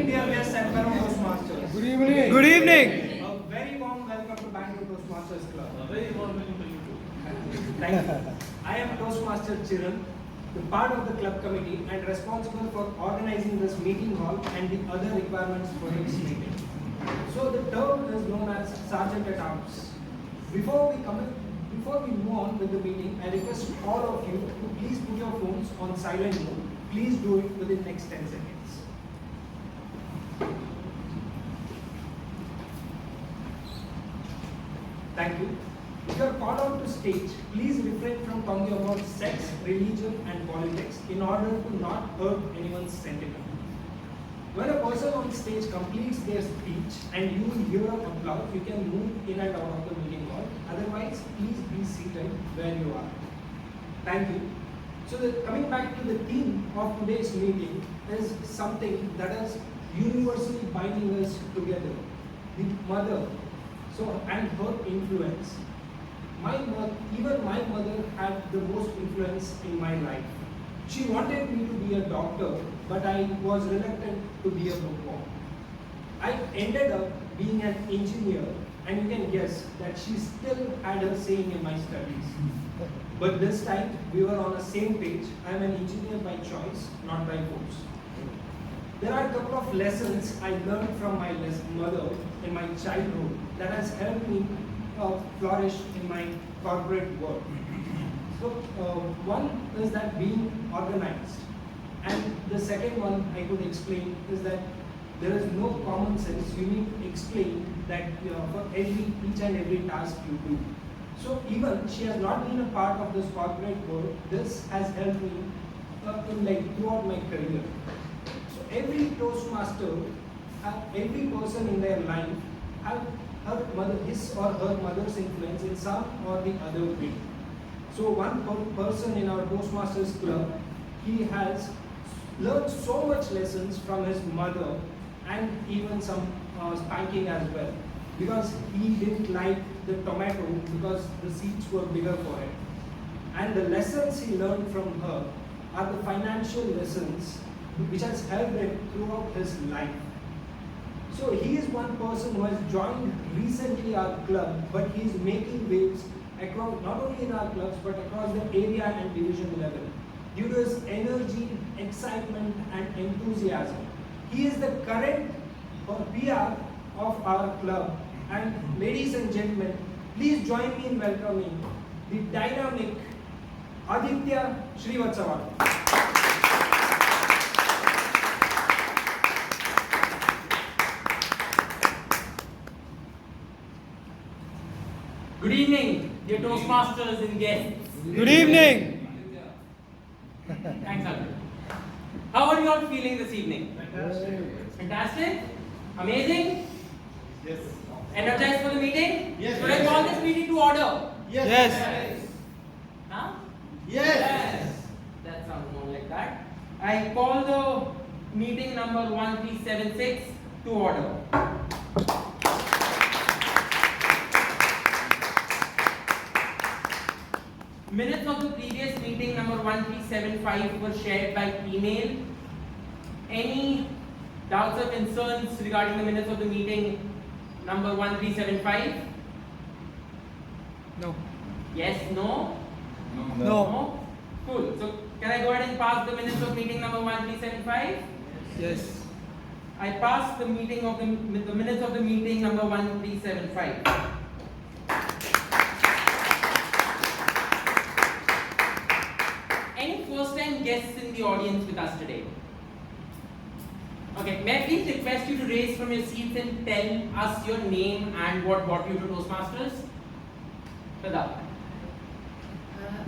dear guests and fellow Toastmasters. Good evening. Good evening. A very warm welcome to Bangalore Toastmasters Club. A very warm welcome to you too. Thank you. I am Toastmaster Chiran, the part of the club committee and responsible for organizing this meeting hall and the other requirements for this meeting. So the term is known as Sergeant at Arms. Before we move on with the meeting, I request all of you to please put your phones on silent mode. Please do it within the next 10 seconds. Thank you. If you are called out to stage, please refrain from talking about sex, religion and politics in order to not hurt anyone's sentiment. When a person on stage completes their speech and you hear applause, you can move in and out of the meeting hall. Otherwise, please be seated where you are. Thank you. So coming back to the theme of today's meeting is something that is universally binding us together. The mother. And her influence. Even my mother had the most influence in my life. She wanted me to be a doctor, but I was reluctant to be a bookworm. I ended up being an engineer, and you can guess that she still had her saying in my studies. But this time, we were on the same page. I am an engineer by choice, not by force. There are a couple of lessons I learned from my mother in my childhood that has helped me flourish in my corporate work. So one is that being organized, and the second one I could explain is that there is no common sense. You need to explain that for each and every task you do. So even she has not been a part of this corporate world, this has helped me throughout my career. So every Toastmaster, every person in their life have his or her mother's influence in some or the other way. So one person in our Toastmasters Club, he has learned so much lessons from his mother and even some spanking as well, because he didn't like the tomato because the seeds were bigger for it. And the lessons he learned from her are the financial lessons which has helped him throughout his life. So he is one person who has joined recently our club, but he is making waves across, not only in our clubs, but across the area and division level. Due to his energy, excitement and enthusiasm. He is the current PR of our club. And ladies and gentlemen, please join me in welcoming the dynamic Aditya Srivatsavan. Good evening, dear Toastmasters and guests. Good evening. Thanks, Arjun. How are you all feeling this evening? Fantastic. Fantastic? Amazing? Yes. Energized for the meeting? Yes. Should I call this meeting to order? Yes. Huh? Yes. That sounds more like that. I call the meeting number 1376 to order. Minutes of the previous meeting number 1375 were shared by email. Any doubts or concerns regarding the minutes of the meeting number 1375? No. Yes, no? No. Cool. So can I go ahead and pass the minutes of meeting number 1375? Yes. I pass the minutes of the meeting number 1375. Any first-time guests in the audience with us today? Okay, may I please request you to raise from your seats and tell us your name and what brought you to Toastmasters? Shraddha.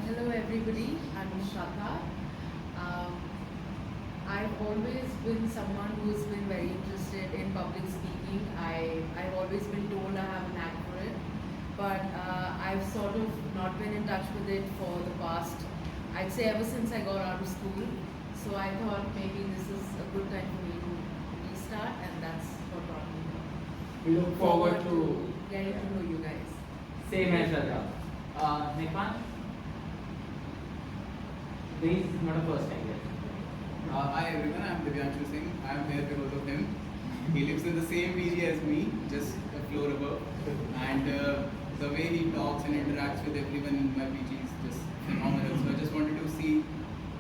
Hello everybody, I'm Shraddha. I've always been someone who's been very interested in public speaking. I've always been told I have a knack for it, but I've sort of not been in touch with it for the past, I'd say ever since I got out of school. So I thought maybe this is a good time for me to restart, and that's what brought me here. We look forward to getting to know you guys. same as Shraddha. Nikman? This is not a first time guest. Hi everyone, I am Divyanshu Singh. I am here because of him. He lives in the same PG as me, just a floor above. And the way he talks and interacts with everyone in my PG is just phenomenal. So I just wanted to see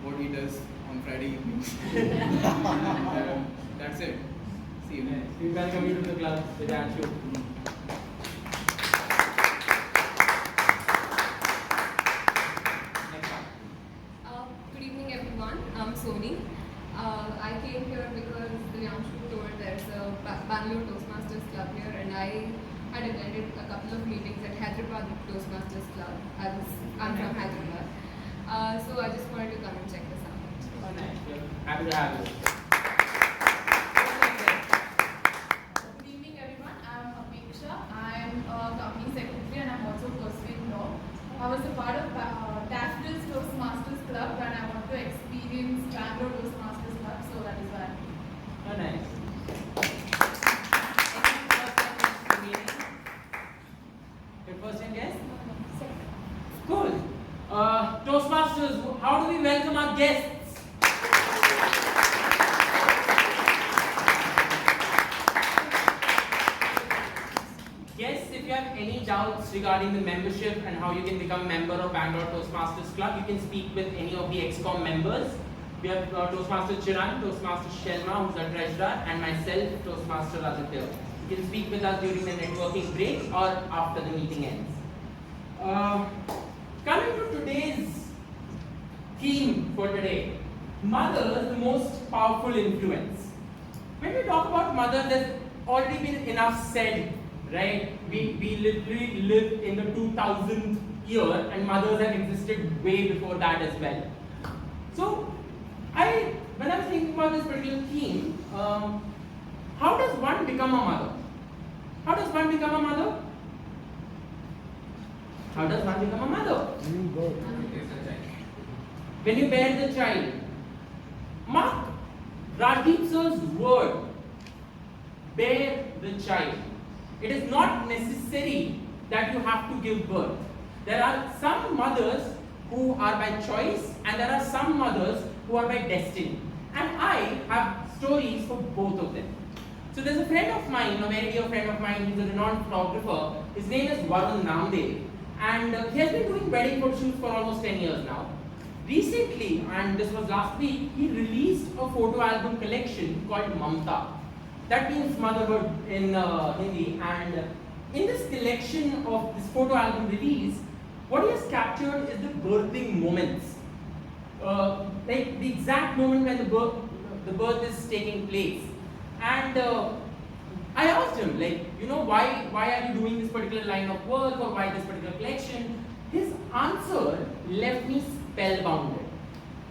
what he does on Friday evenings. And, that's it. See you. We welcome you to the club, Vidanshu. Good evening, everyone. I'm Soni. I came here because Vidanshu told there's a Bangalore Toastmasters Club here, and I had attended a couple of meetings at Hyderabad Toastmasters Club. I'm from Hyderabad. So I just wanted to come and check this out. Oh, nice. Happy to have you. Good evening, everyone. I'm Apeksha. I'm a company secretary and I'm also pursuing law. I was a part of Daffodil's Toastmasters Club and I want to experience Bangalore Toastmasters Club, so that is why. Oh, nice. Your first time guest? Cool. Toastmasters, how do we welcome our guests? Yes, if you have any doubts regarding the membership and how you can become a member of Bangalore Toastmasters Club, you can speak with any of the ExCom members. We have Toastmaster Chiran, Toastmaster Shelma, who's our treasurer, and myself, Toastmaster Aditya. You can speak with us during the networking break or after the meeting ends. Coming to today's theme for today, mothers, the most powerful influence. When we talk about mother, there's already been enough said, right? We literally live in the 2000th year and mothers have existed way before that as well. So, when I was thinking about this particular theme, how does one become a mother? How does one become a mother? How does one become a mother? When you bear the child. Mark Rajiv sir's word, bear the child. It is not necessary that you have to give birth. There are some mothers who are by choice and there are some mothers who are by destiny. And I have stories for both of them. So there's a friend of mine, a very dear friend of mine, he's a renowned photographer. His name is Varun Namdev. And he has been doing wedding photoshoots for almost 10 years now. Recently, and this was last week, he released a photo album collection called Mamta. That means motherhood in Hindi. And in this collection of this photo album release, what he has captured is the birthing moments. Like the exact moment when the birth is taking place. And I asked him, like, why are you doing this particular line of work or why this particular collection? His answer left me spellbounded.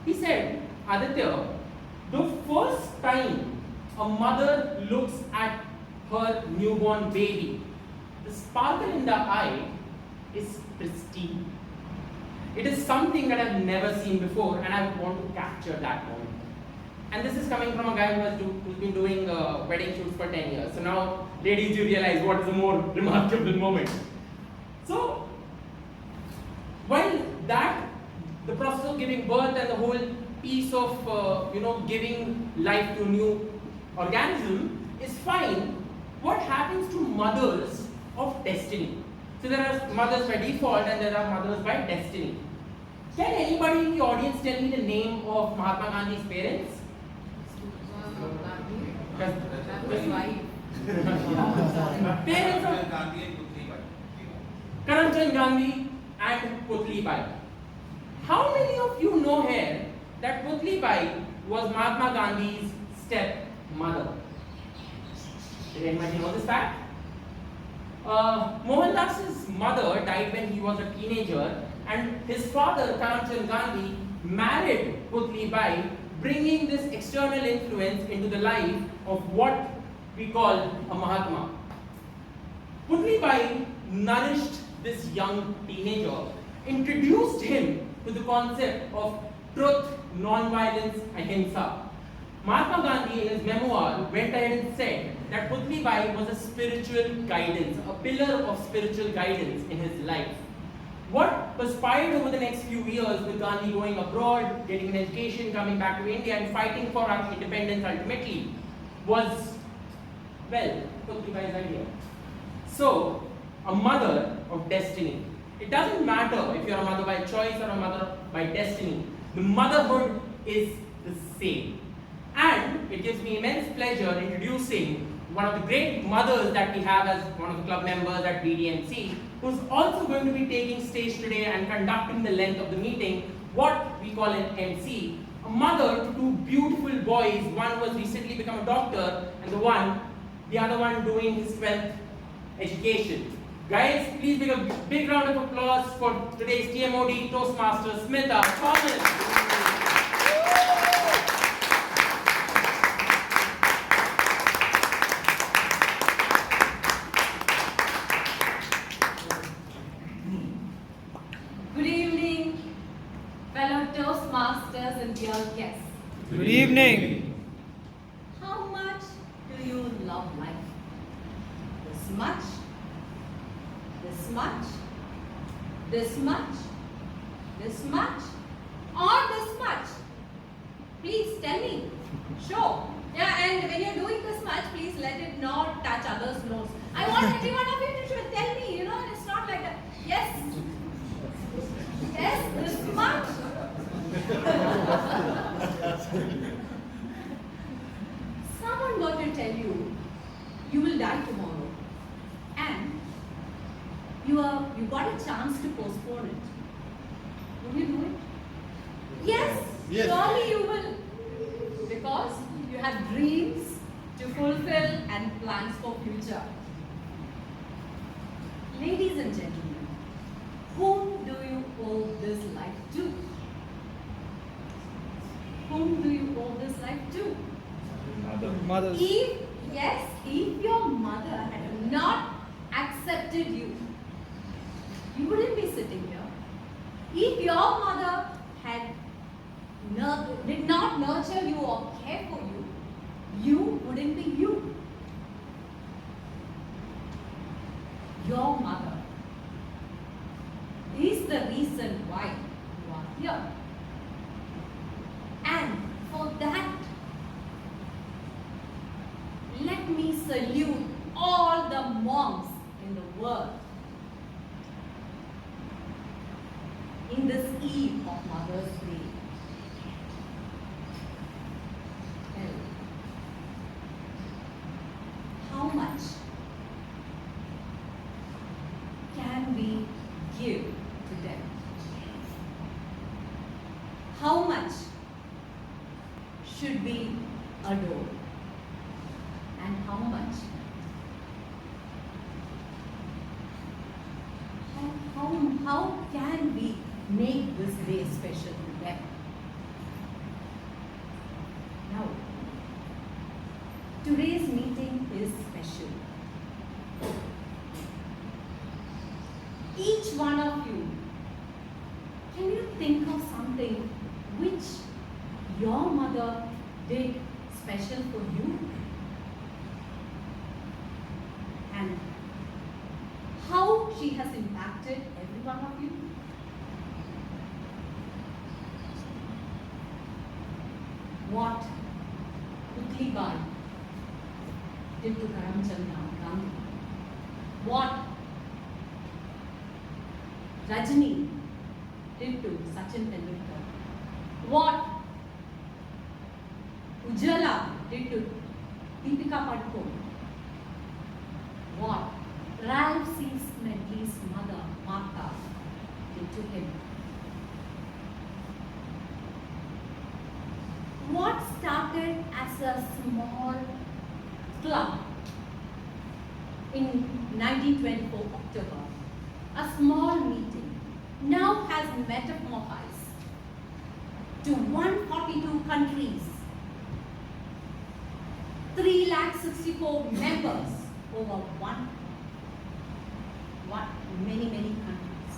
He said, Aditya, the first time a mother looks at her newborn baby, the sparkle in the eye is pristine. It is something that I've never seen before and I want to capture that moment. And this is coming from a guy who's been doing wedding shoots for 10 years. So now, ladies, you realize what is a more remarkable moment. So, while the process of giving birth and the whole piece of, giving life to a new organism is fine, what happens to mothers of destiny? So there are mothers by default and there are mothers by destiny. Can anybody in the audience tell me the name of Mahatma Gandhi's parents? That was wife. Parents of Karamchand Gandhi and Putli Bai. How many of you know here that Putli Bai was Mahatma Gandhi's stepmother? Did anybody know this fact? Mohanlas's mother died when he was a teenager and his father Karamchand Gandhi married Putli Bai, bringing this external influence into the life of what we call a Mahatma. Putli Bai nourished this young teenager, introduced him to the concept of truth, non-violence, ahimsa. Mahatma Gandhi, in his memoir, went ahead and said that Putli Bai was a spiritual guidance, a pillar of spiritual guidance in his life. What perspired over the next few years with Gandhi going abroad, getting an education, coming back to India and fighting for our independence ultimately was Well, put you guys idea. So, a mother of destiny. It doesn't matter if you're a mother by choice or a mother by destiny. The motherhood is the same. And it gives me immense pleasure introducing one of the great mothers that we have as one of the club members at BDMC, who's also going to be taking stage today and conducting the length of the meeting, what we call an MC. A mother to two beautiful boys, one who has recently become a doctor and the other one doing his 12th education. Guys, please give a big round of applause for today's TMOD Toastmaster Smitha Thomas. Good evening, fellow Toastmasters and dear guests. Good evening. How much do you love life? This much? This much? This much? This much? Or this much? Please tell me. Sure. Yeah, and when you're doing this much, please let it not touch others' nose. I want every one of you to tell me, it's not like that. Yes. Yes, this much. Someone got to tell you, you will die tomorrow, and you got a chance to postpone it. Will you do it? Yes, Yes. surely you will, because you have dreams to fulfill and plans for future. Ladies and gentlemen, whom do you owe this life to? Whom do you owe this life to? Mothers. If your mother had not accepted you, you wouldn't be sitting here. If your mother did not nurture you or care for you, you wouldn't be you. Your mother is the reason why you are here. And for that, let me salute all the moms in the world in this eve of Mother's Day. Well, how much can we give to them? How much should we adore? And how much? How can we make this day special to them? Now, today's meeting is special. Each one of you, can you think of something which your mother did special for you? And how she has impacted every one of you? What Putli Bai did to Karamchand Gandhi? What Rajini did to Sachin Tendulkar? What Ujjwala did to Deepika Padukone? What Ralph C. Smedley's mother, Martha, did to him? What started as a small club in 1924 October, a small meeting, now has metamorphosed to 142 countries, 364 members over many countries.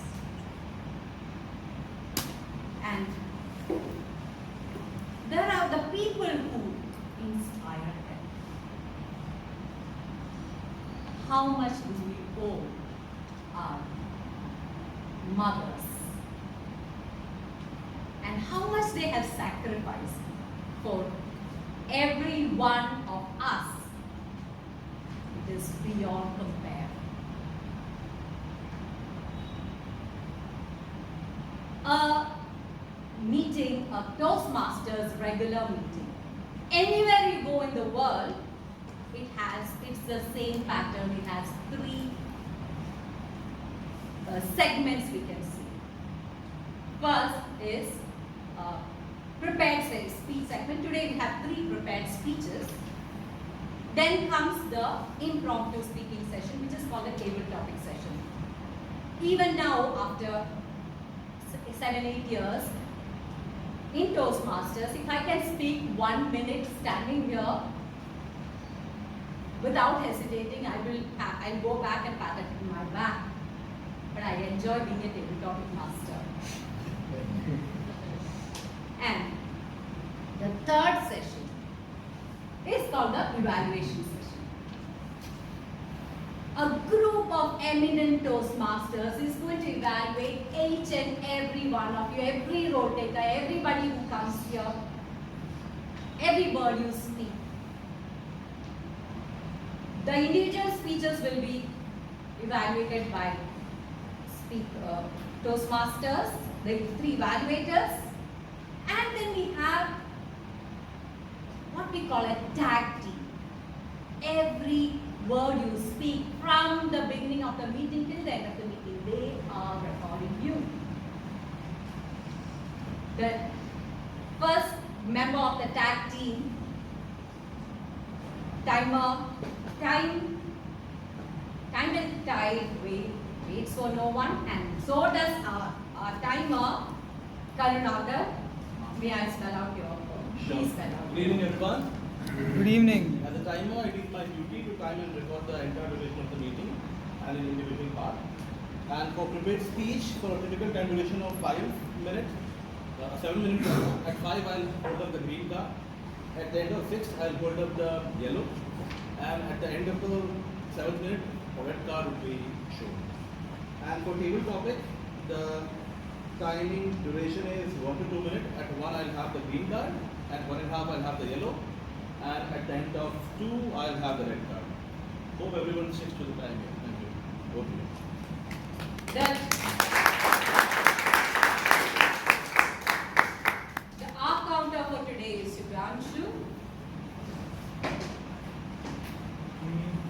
And there are the people who inspired them. How much do we owe our mothers? And how much they have sacrificed for every one of us is beyond compare. A meeting, a Toastmasters regular meeting. Anywhere you go in the world, it's the same pattern. It has three segments we can see. First is prepared speech segment. Today we have 3 prepared speeches. Then comes the impromptu speaking session, which is called the table topic session. Even now, after 7-8 years in Toastmasters, if I can speak 1 minute standing here without hesitating, I'll go back and pat it in my back. But I enjoy being a table topic master. And the third session is called the evaluation session. A group of eminent Toastmasters is going to evaluate each and every one of you, every role taker, everybody who comes here, every word you speak. The individual speeches will be evaluated by Toastmasters, the 3 evaluators, and then we have what we call a tag team. Every word you speak from the beginning of the meeting till the end of the meeting, they are recording you. The first member of the tag team, time and tide waits for no one, and so does our timer, Karunakar. May I spell out your phone? Please spell out. Good evening, everyone. Good evening. As a timer, it is my duty to time and record the entire duration of the meeting and in individual part. And for prepared speech, for a typical time duration of 5 minutes, 7 minutes, at 5 I'll hold up the green card. At the end of 6, I'll hold up the yellow. And at the end of the 7th minute, a red card will be shown. And for table topic, the timing duration is 1 to 2 minutes. At 1, I'll have the green card. At 1.5, I'll have the yellow. And at the end of 2, I'll have the red card. Hope everyone sticks to the time here. Thank you. Over to you. The R counter for today is Shubhanshu.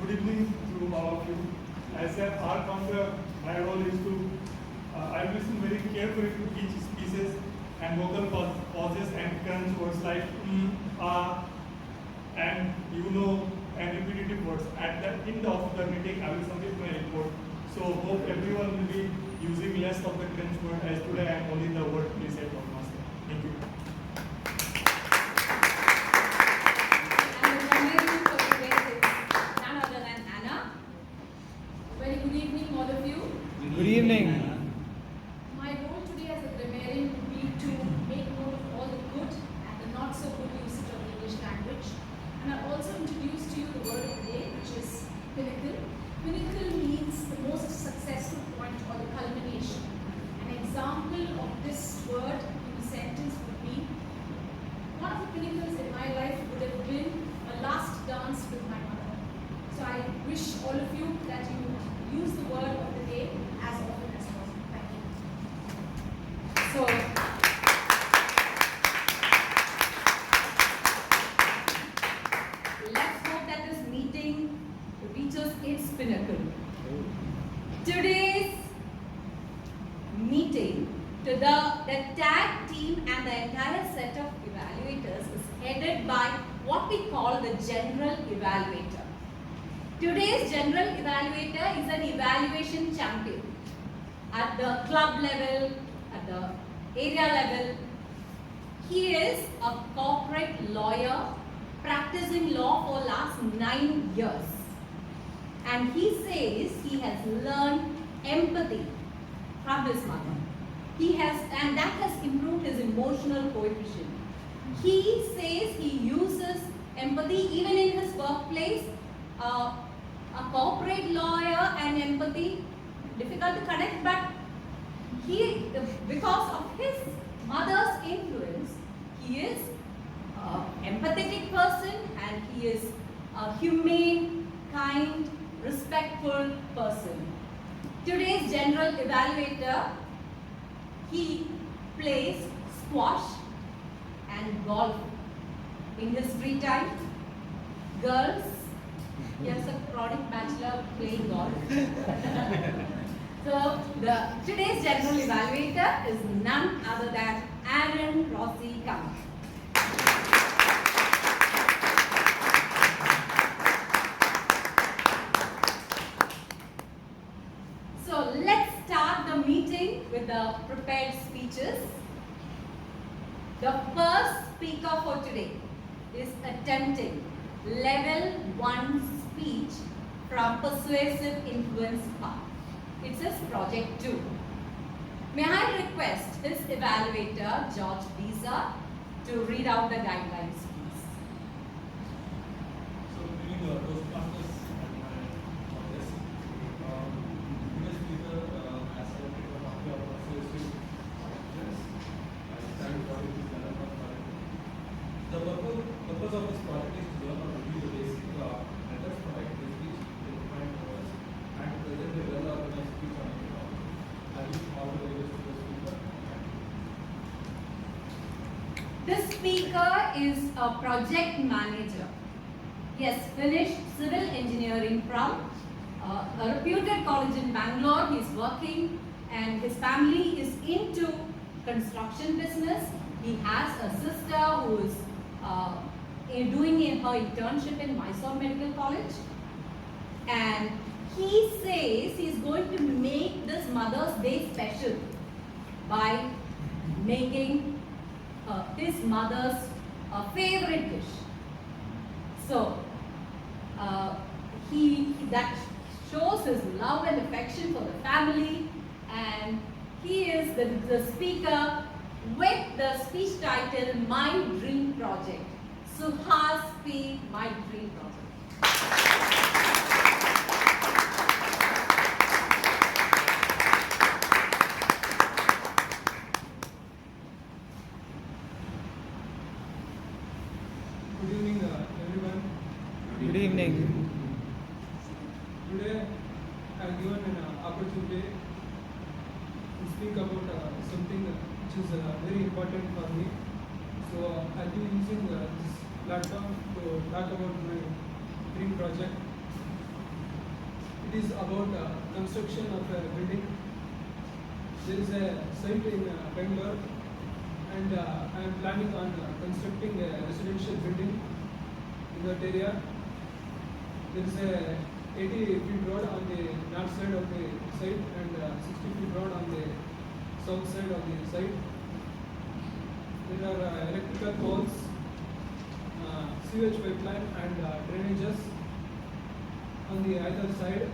Good evening to all of you. As an art counter, my role is to I listen very carefully to each speeches and vocal pauses and crunch words like and and repetitive words. At the end of the meeting, I will submit my report. So hope everyone will be using less of the crunch word, as today I am only the word preset of master. Thank you. And the grammarian for today is none other than Anna. Very good evening, all of you. Good evening. My role today as a grammarian would be to make note of all the good and the not so good usage of the English language. And I'll also introduce to you the word of the day, which is pinnacle. Pinnacle means the most successful point or the culmination. An example of this word in a sentence would be, one of the pinnacles in my life would have been a last dance with my mother. So I wish all of you that you use the word of the day as often as possible. Thank you. So, let's hope that this meeting reaches its pinnacle. Today's meeting, the tag team and the entire set of evaluators is headed by what we call the general evaluator. Today's general evaluator is an evaluation champion at the club level, at the area level. He is a corporate lawyer practicing law for last 9 years. And he says he has learned empathy from his mother. And that has improved his emotional coefficient. He says he uses empathy even in his workplace. A corporate lawyer and empathy, difficult to connect, but because of his mother's influence, he is an empathetic person and he is a humane, kind, respectful person. Today's general evaluator, he plays squash and golf in his free time. Girls, here's a chronic bachelor playing golf. So today's general evaluator is none other than Aaron Rossi Kama. So let's start the meeting with the prepared speeches. The first speaker for today is attempting level 1 speech from Persuasive Influence Part. It says Project 2. May I request his evaluator, George Visa, to read out the guidelines, please. So, being a Toastmasters and my office, today's speaker has selected one of your persuasive objectives. I stand for it is the purpose of this project is to learn or review the basic methods for effective speech, defined words, and present a well-organized speech on a topic. I wish all the very best to the speaker. This speaker is a project manager. He has finished civil engineering from a reputed college in Bangalore. He is working and his family is into construction business. He has a sister who is doing her internship in Mysore Medical College. And he says he's going to make this Mother's Day special by making his mother's favorite dish. So that shows his love and affection for the family, and he is the speaker with the speech title My Dream Project. Suhas P. My Dream Project. Good evening, everyone. Good evening. Today, I am given an opportunity to speak about something which is very important for me. So, I'll be using this platform to talk about my dream project. It is about construction of a building. There is a site in Bangalore, and I am planning on constructing a residential building in that area. There is a 80 feet road on the north side of the site and 60 feet road on the south side of the site. There are electrical poles, sewage pipeline and drainages on the either side,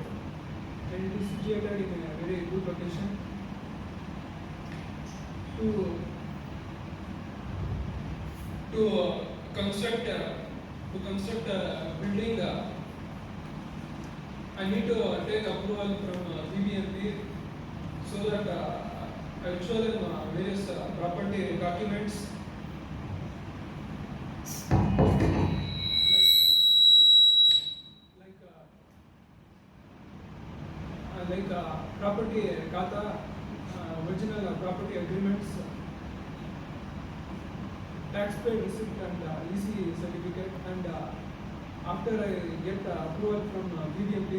and it is situated in a very good location. To construct a building, I need to take approval from BBMP so that I will show them various property documents like property kata, original property agreements, taxpayer receipt and EC certificate, and after I get approval from BBMP,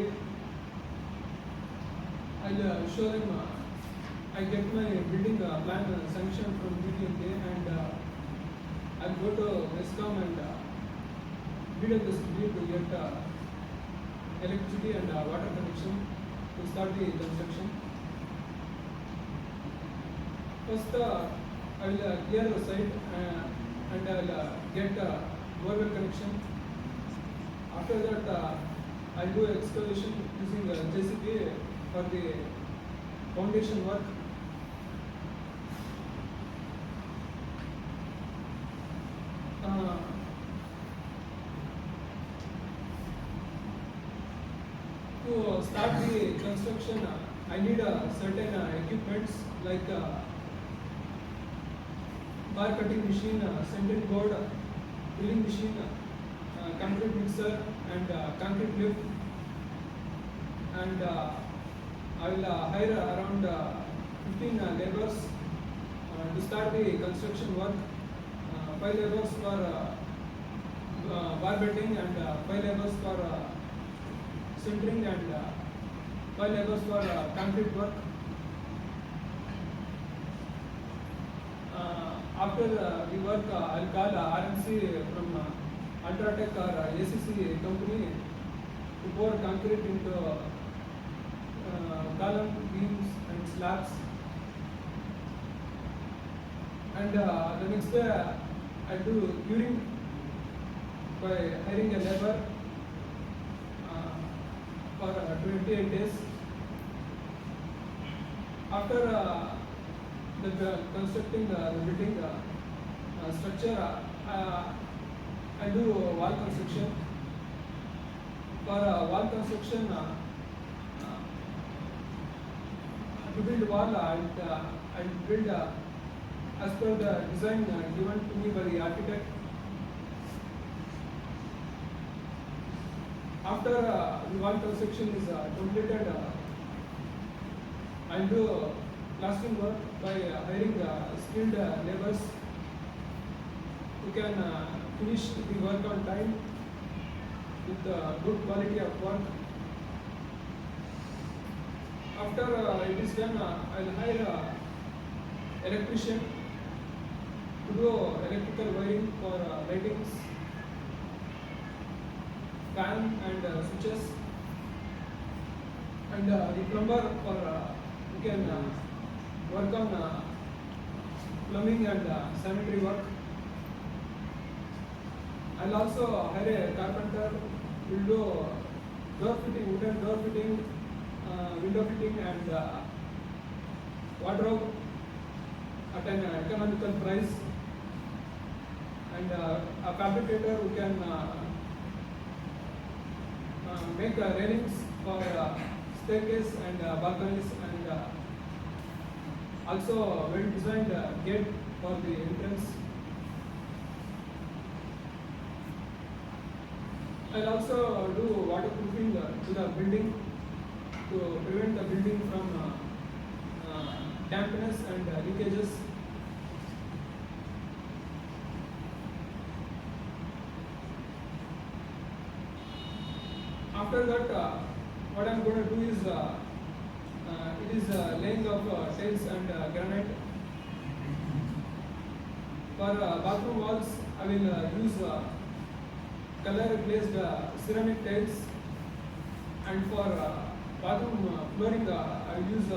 I'll show them I get my building plan sanction from BBMP, and I'll go to Westcom and bid up the city to get electricity and water connection to start the construction. First, I will clear the site and I will get borewell connection. After that, I will do excavation using JCB for the foundation work. To start the construction, I need certain equipments like bar cutting machine, centering board, drilling machine, concrete mixer and concrete lift, and I will hire around 15 laborers to start the construction work. 5 laborers for bar bedding and 5 laborers for sintering and 5 laborers for concrete work. After the work, I will call RMC from Ultratech or ACC company to pour concrete into column, beams and slabs. And the next day I do curing by hiring a labor for 28 days. After constructing the building structure, I do wall construction. For wall construction, to build wall, I build as per the design given to me by the architect. After the wall construction is completed, I do plastering work by hiring skilled laborers who can finish the work on time with good quality of work. After it is done, I will hire electrician to do electrical wiring for lightings, fan and switches, and the plumber for who can work on plumbing and sanitary work. I'll also hire a carpenter who will do door fitting, wooden door fitting, window fitting and wardrobe at an economical price, and a fabricator who can make railings for staircase and balconies, and also well designed gate for the entrance. I'll also do waterproofing to the building to prevent the building from dampness and leakages. After that, what I'm going to do is it is laying of tiles and granite. For bathroom walls, I will use color glazed ceramic tiles, and for bathroom flooring, I will use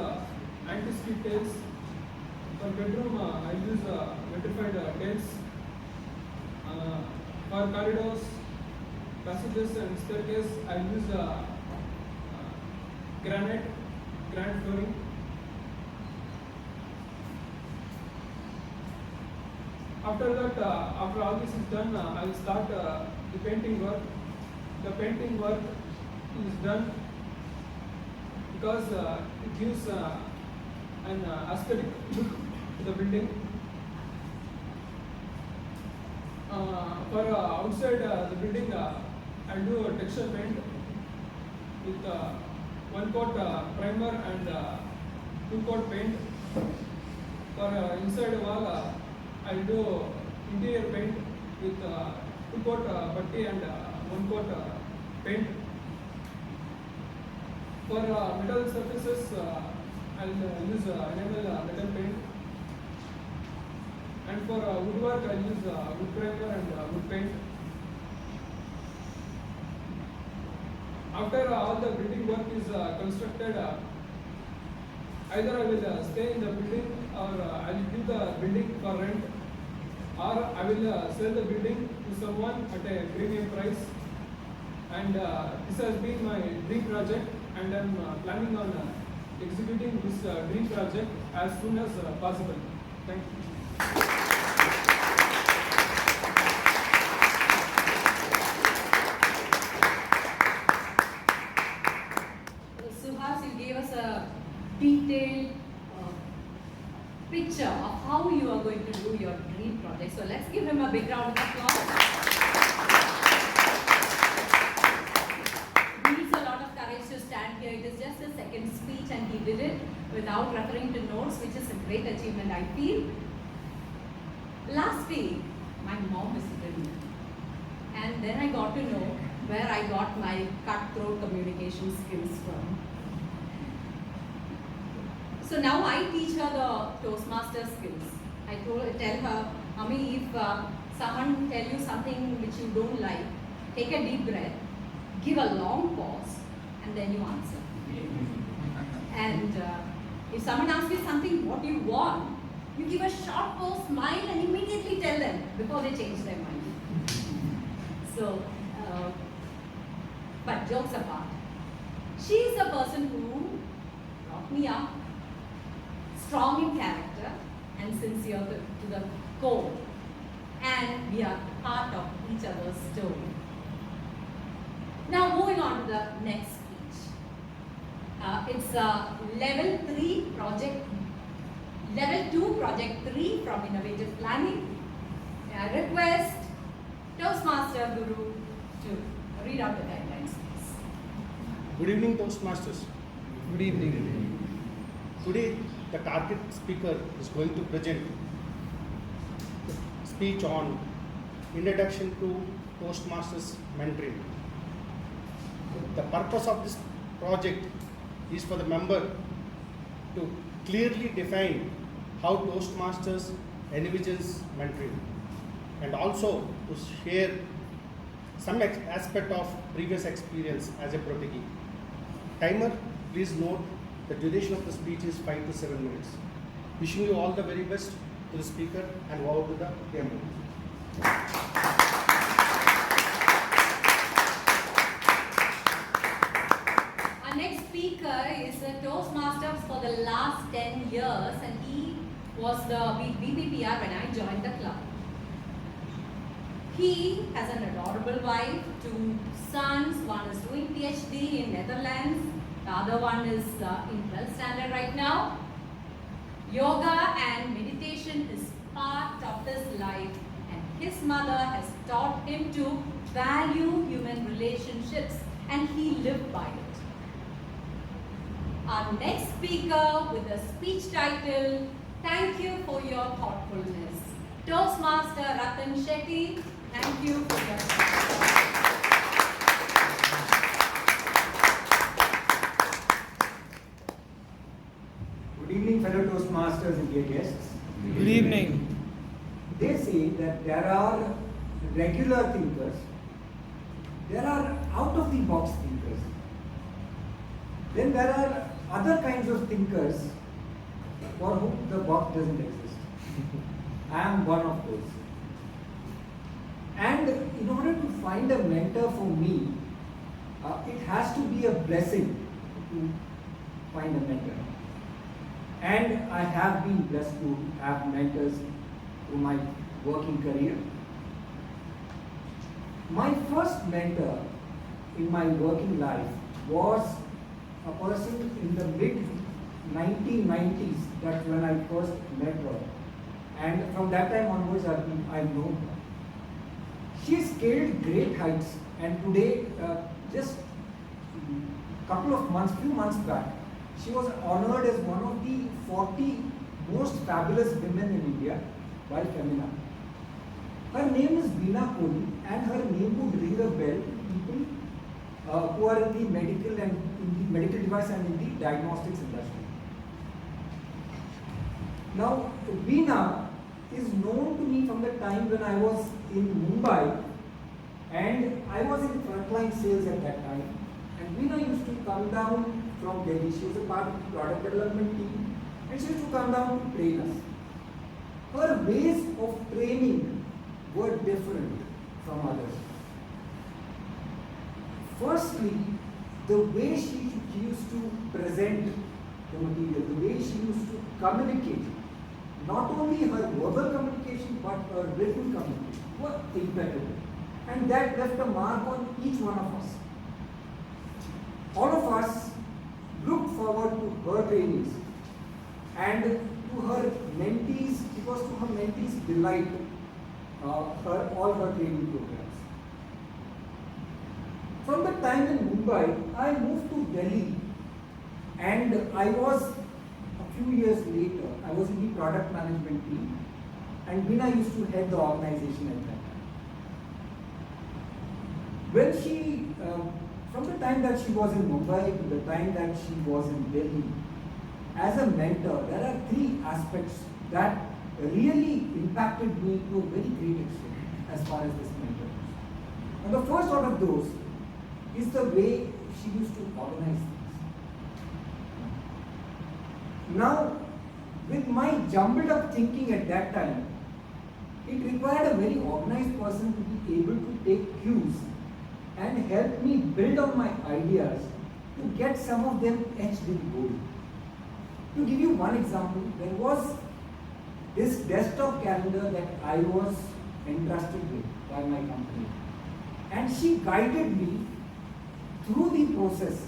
anti-skid tiles. For bedroom, I will use vitrified tiles. For corridors, passages and staircase, I will use granite flooring. After that, after all this is done, I will start the painting work. The painting work is done because it gives an aesthetic look to the building. For outside the building, I will do a texture paint with 1 coat primer and 2 coat paint. For inside wall, I will do interior paint with 2 coat putty and 1 coat paint. For metal surfaces, I will use enamel metal paint. And for woodwork, I will use wood primer and wood paint. After all the building work is constructed, either I will stay in the building, or I will give the building for rent, or I will sell the building to someone at a premium price. And this has been my dream project, and I am planning on executing this dream project as soon as possible. Thank you. Suhas, you gave us a detailed picture of how you are going to do your dream project. So let's give him a big round of applause. It needs a lot of courage to stand here. It is without referring to notes, which is a great achievement, I feel. Last week, my mom visited me. And then I got to know where I got my cutthroat communication skills from. So now I teach her the Toastmaster skills. I tell her, Mummy, if someone tell you something which you don't like, take a deep breath, give a long pause, and then you answer. And if someone asks you something, what you want, you give a short pause, smile, and immediately tell them before they change their mind. So, but jokes apart, she is a person who brought me up, strong in character and sincere to the core, and we are part of each other's story. Now moving on to the next speech. It's level 2 project 3 from Innovative Planning. I request Toastmaster Guru to read out the guidelines, please. Good evening, Toastmasters. Good evening. Today, the target speaker is going to present a speech on Introduction to Toastmasters Mentoring. The purpose of this project is for the member to clearly define how Toastmasters envisions mentoring, and also to share some aspect of previous experience as a protege. Timer, please note the duration of the speech is 5 to 7 minutes. Wishing you all the very best to the speaker and over to the demo. Our next speaker is a Toastmaster for the last 10 years, and he was the BPPR when I joined the club. He has an adorable wife, 2 sons. One is doing PhD in Netherlands. The other one is in 12th standard right now. Yoga and meditation is part of his life, and his mother has taught him to value human relationships, and he lived by it. Our next speaker with the speech title, Thank You for Your Thoughtfulness. Toastmaster Ratan Shetty, thank you for your time. Good evening, fellow Toastmasters and dear guests. Good evening. They say that there are regular thinkers, there are out-of-the-box thinkers, then there are other kinds of thinkers for whom the box doesn't exist. I am one of those. And in order to find a mentor for me, it has to be a blessing to find a mentor. And I have been blessed to have mentors through my working career. My first mentor in my working life was a person in the mid 1990s. That's when I first met her. And from that time onwards, I've known her. She scaled great heights, and today, just few months back, she was honored as one of the 40 most fabulous women in India by Femina. Her name is Veena Kohli, and her name would ring a bell to people who are in the medical device and in the diagnostics industry. Now, Veena is known to me from the time when I was in Mumbai, and I was in frontline sales at that time. And Veena used to come down from Delhi. She was a part of the product development team, and she used to come down to train us. Her ways of training were different from others. Firstly, the way she used to present the material, the way she used to communicate, not only her verbal communication but her written communication were impeccable. And that left a mark on each one of us. All of us looked forward to her trainings and to her mentees, because to her mentees delight all her training programs. From the time in Mumbai, I moved to Delhi, and I was few years later, I was in the product management team, and Veena used to head the organization at that time. When she, from the time that she was in Mumbai to the time that she was in Delhi, as a mentor, there are three aspects that really impacted me to a very great extent as far as this mentor goes. And the first out of those is the way she used to organize things. Now, with my jumbled up thinking at that time, it required a very organized person to be able to take cues and help me build on my ideas to get some of them etched in gold. To give you one example, there was this desktop calendar that I was entrusted with by my company, and she guided me through the process,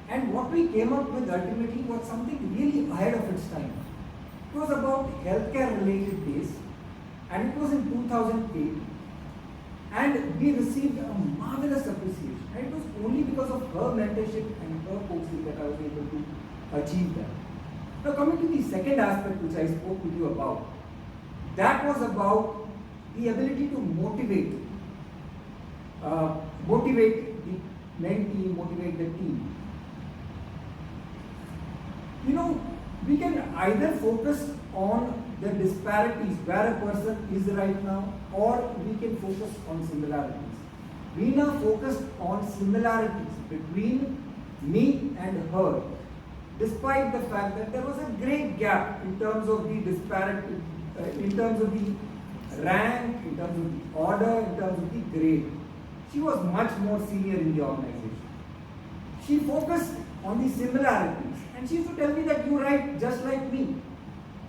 and what we came up with ultimately was something really ahead of its time. It was about healthcare related days, and it was in 2008, and we received a marvelous appreciation, and it was only because of her mentorship and her coaching that I was able to achieve that. Now, coming to the second aspect which I spoke with you about, that was about the ability to motivate the mentee, motivate the team. You know, we can either focus on the disparities where a person is right now, or we can focus on similarities. Veena focused on similarities between me and her, despite the fact that there was a great gap in terms of the disparity, in terms of the rank, in terms of the order, in terms of the grade. She was much more senior in the organization. She focused on the similarities, and she used to tell me that you write just like me.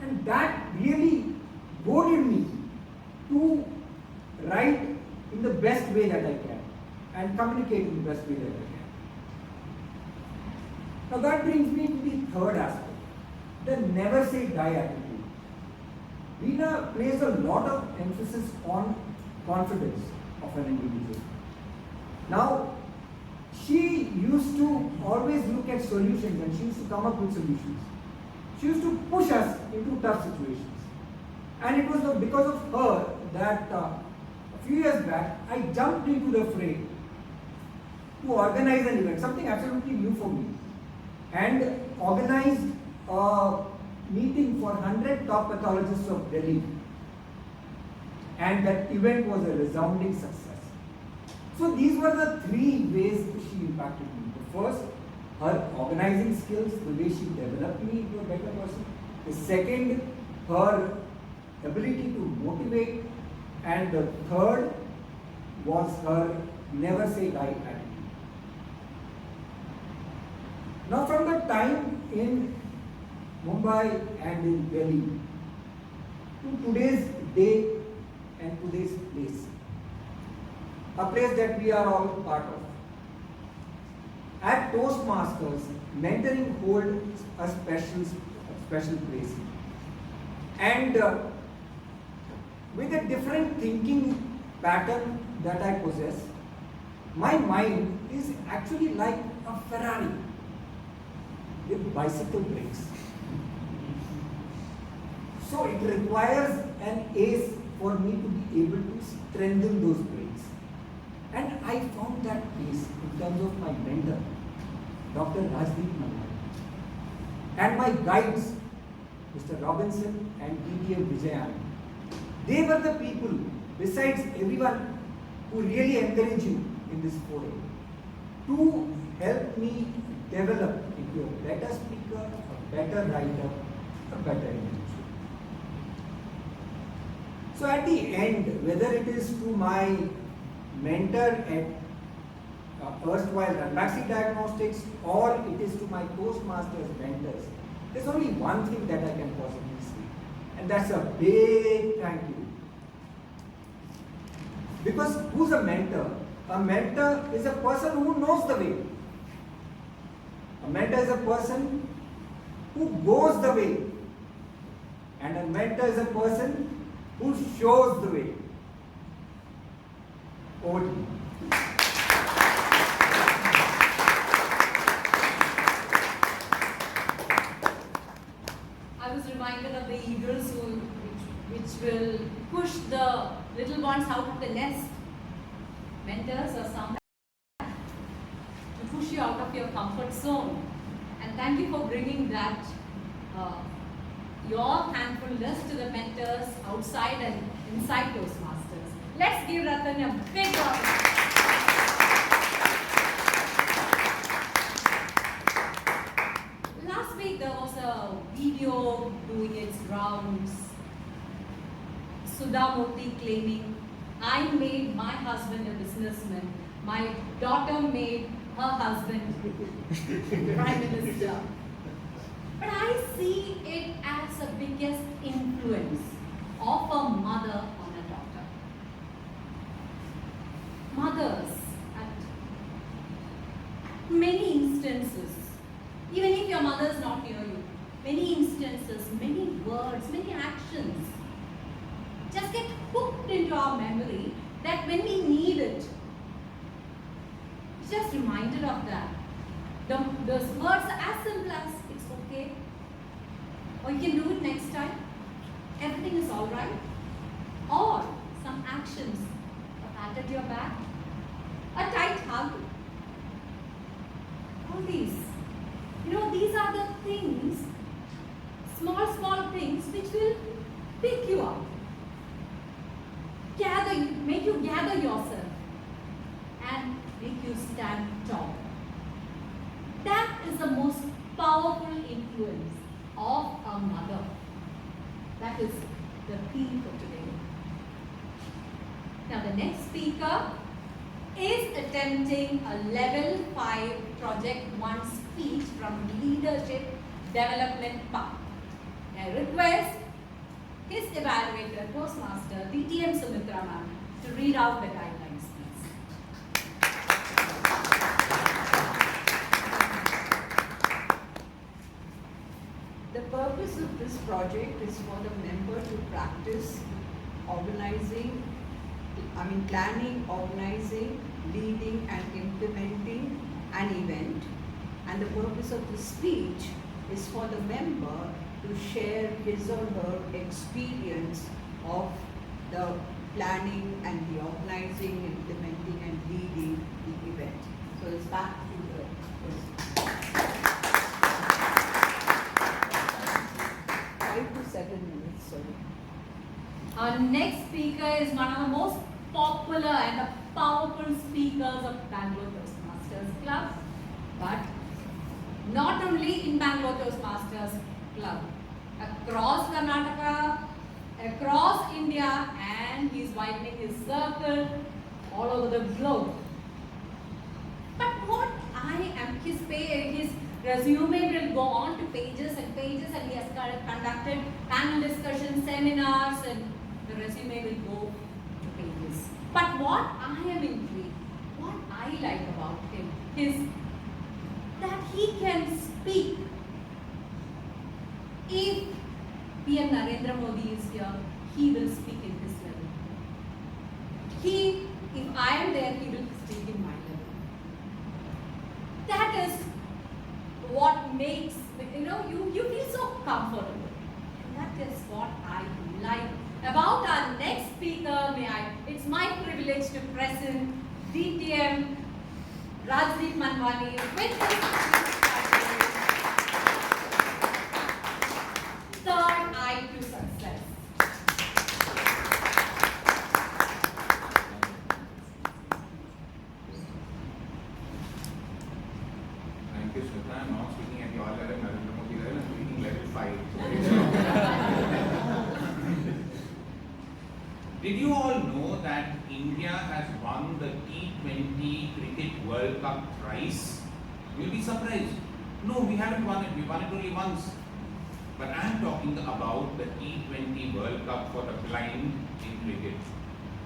And that really goaded me to write in the best way that I can and communicate in the best way that I can. Now that brings me to the third aspect, the never say die attitude. Veena places a lot of emphasis on confidence of an individual. Now, she used to always look at solutions, and she used to come up with solutions. She used to push us into tough situations. And it was because of her that a few years back, I jumped into the fray to organize an event, something absolutely new for me, and organized a meeting for 100 top pathologists of Delhi. And that event was a resounding success. So these were the three ways she impacted me. The first, her organizing skills, the way she developed me into a better person. The second, her ability to motivate. And the third was her never say die attitude. Now from the time in Mumbai and in Delhi to today's day and today's place, a place that we are all part of. At Toastmasters, mentoring holds a special place. And with a different thinking pattern that I possess, my mind is actually like a Ferrari with bicycle brakes. So it requires an ace for me to be able to strengthen those brakes. And I found that ace in terms of my mentor, Dr. Rajdeep Malai, and my guides, Mr. Robinson and DTM Vijayan. They were the people, besides everyone, who really encourage you in this forum, to help me develop into a better speaker, a better writer, a better individual. So at the end, whether it is to my mentor at erstwhile Ranbaxy Diagnostics, or it is to my Toastmasters mentors, there's only one thing that I can possibly say, and that's a big thank you. Because who's a mentor? A mentor is a person who knows the way. A mentor is a person who goes the way. And a mentor is a person who shows the way. Over to you. which will push the little ones out of the nest. Mentors are some to push you out of your comfort zone. And thank you for bringing that, your thankfulness to the mentors outside and inside Toastmasters. Let's give Ratan a big round. Last week there was a video doing its rounds. Sudha Murthy claiming, I made my husband a businessman. My daughter made her husband Prime Minister. But I see it as the biggest influence of a mother on a daughter. Mothers, at many instances, even if your mother is not near you, many instances, many words, many actions just get hooked into our memory that when we need it, it's just reminded of that. Those words are as simple as it's okay, or you can do it next time, everything is alright, or some actions, a pat at your back, a tight hug, all these. You know, these are the things, small things which will pick you up, make you gather yourself and make you stand tall. That is the most powerful influence of a mother. That is the theme for today. Now the next speaker is attempting a level 5 project 1 speech from Leadership Development Path. I request his evaluator, Toastmaster, DTM Sumitra ma'am, to read out the guidelines, please. The purpose of this project is for the member to practice planning, organizing, leading and implementing an event. And the purpose of the speech is for the member to share his or her experience of the planning and the organizing, implementing and leading the event. So it's back to the 5 to 7 minutes, sorry. Our next speaker is one of the most popular and the powerful speakers of Bangalore Toastmasters Club, but not only in Bangalore Toastmasters Club, across Karnataka, across India, and he's widening his circle all over the globe. But what his resume will go on to pages and pages, and he has conducted panel discussions, seminars, and the resume will go to pages. But what I am intrigued, what I like about him is that he can speak. If PM Narendra Modi is here, he will speak in his level. If I am there, he will speak in my level. That is what makes, you feel so comfortable. And that is what I like. About our next speaker, it's my privilege to present DTM Rajdeep Manwani with his third eye to success. Thank you, Shweta. I'm not speaking at your level, Narendra Modi level, I'm speaking level 5. Did you all know that India has won the T20 Cricket World Cup thrice? You'll be surprised. No, we haven't won it. We won it only once. But I'm talking about the T20 World Cup for the blind in cricket.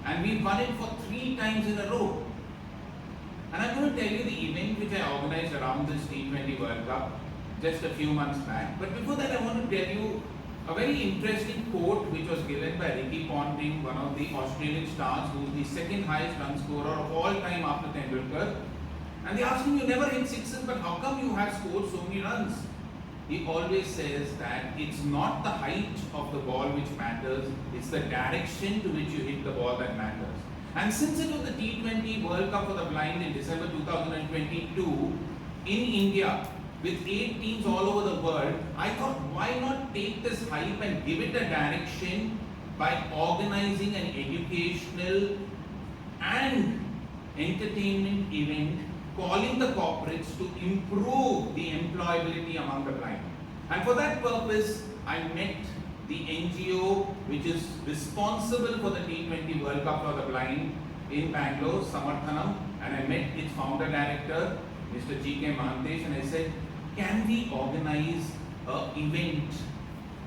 And we won it for 3 times in a row. And I'm going to tell you the event which I organized around this T20 World Cup just a few months back. But before that, I want to tell you a very interesting quote which was given by Ricky Ponting, one of the Australian stars, who is the second highest run scorer of all time after Tendulkar. And they asked him, you never hit sixes, but how come you have scored so many runs? he always says that it's not the height of the ball which matters, it's the direction to which you hit the ball that matters. And since it was the T20 World Cup for the Blind in December 2022 in India, with 8 teams all over the world, I thought, why not take this hype and give it a direction by organizing an educational and entertainment event, calling the corporates to improve the employability among the blind. And for that purpose, I met the NGO which is responsible for the T20 World Cup for the blind in Bangalore, Samarthanam, and I met its founder director, Mr. G.K. Mahantesh, and I said, can we organize an event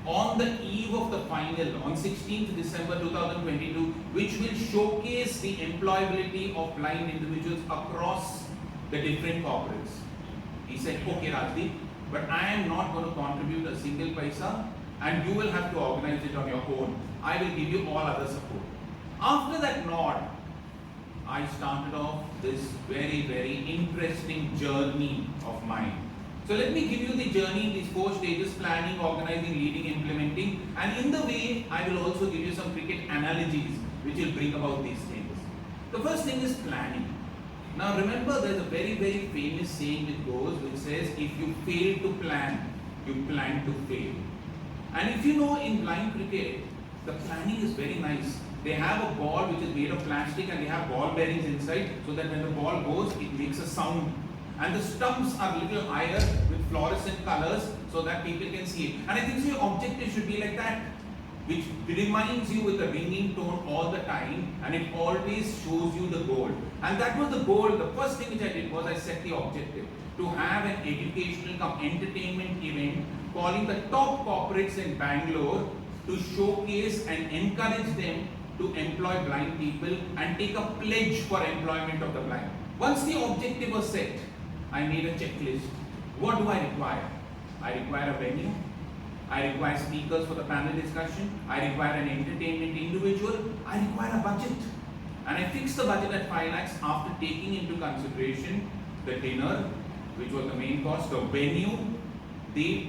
on the eve of the final on 16th December 2022, which will showcase the employability of blind individuals across the different corporates. He said, okay Rajdeep, but I am not going to contribute a single paisa and you will have to organize it on your own. I will give you all other support. After that nod, I started off this very, very interesting journey of mine. So let me give you the journey in these 4 stages: planning, organizing, leading, implementing, and in the way I will also give you some cricket analogies which will bring about these things. The first thing is planning. Now remember, there's a very, very famous saying which goes, which says, if you fail to plan, you plan to fail. And if you know, in blind cricket, the planning is very nice. They have a ball which is made of plastic and they have ball bearings inside, so that when the ball goes, it makes a sound. And the stumps are a little higher with fluorescent colors so that people can see it. And I think so your objective should be like that, which reminds you with a ringing tone all the time, and it always shows you the goal. And that was the goal. The first thing which I did was I set the objective to have an educational entertainment event calling the top corporates in Bangalore to showcase and encourage them to employ blind people and take a pledge for employment of the blind. Once the objective was set, I made a checklist. What do I require? I require a venue. I require speakers for the panel discussion. I require an entertainment individual. I require a budget. And I fixed the budget at 5 lakhs after taking into consideration the dinner, which was the main cost, the venue, the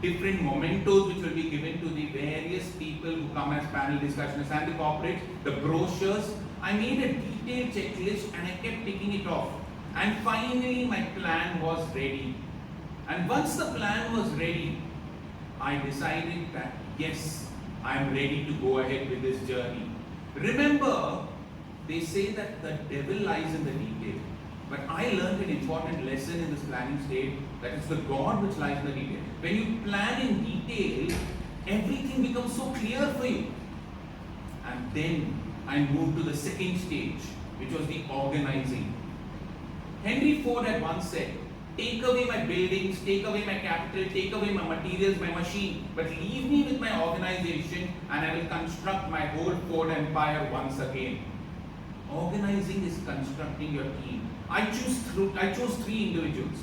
different mementos which will be given to the various people who come as panel discussionists and the corporate, the brochures. I made a detailed checklist and I kept ticking it off. And finally my plan was ready. And once the plan was ready, I decided that yes, I am ready to go ahead with this journey. Remember, they say that the devil lies in the detail. But I learned an important lesson in this planning state, that it's the God which lies in the detail. When you plan in detail, everything becomes so clear for you. And then I moved to the second stage, which was the organizing. Henry Ford had once said, take away my buildings, take away my capital, take away my materials, my machine, but leave me with my organization and I will construct my whole Ford empire once again. Organizing is constructing your team. I chose 3 individuals.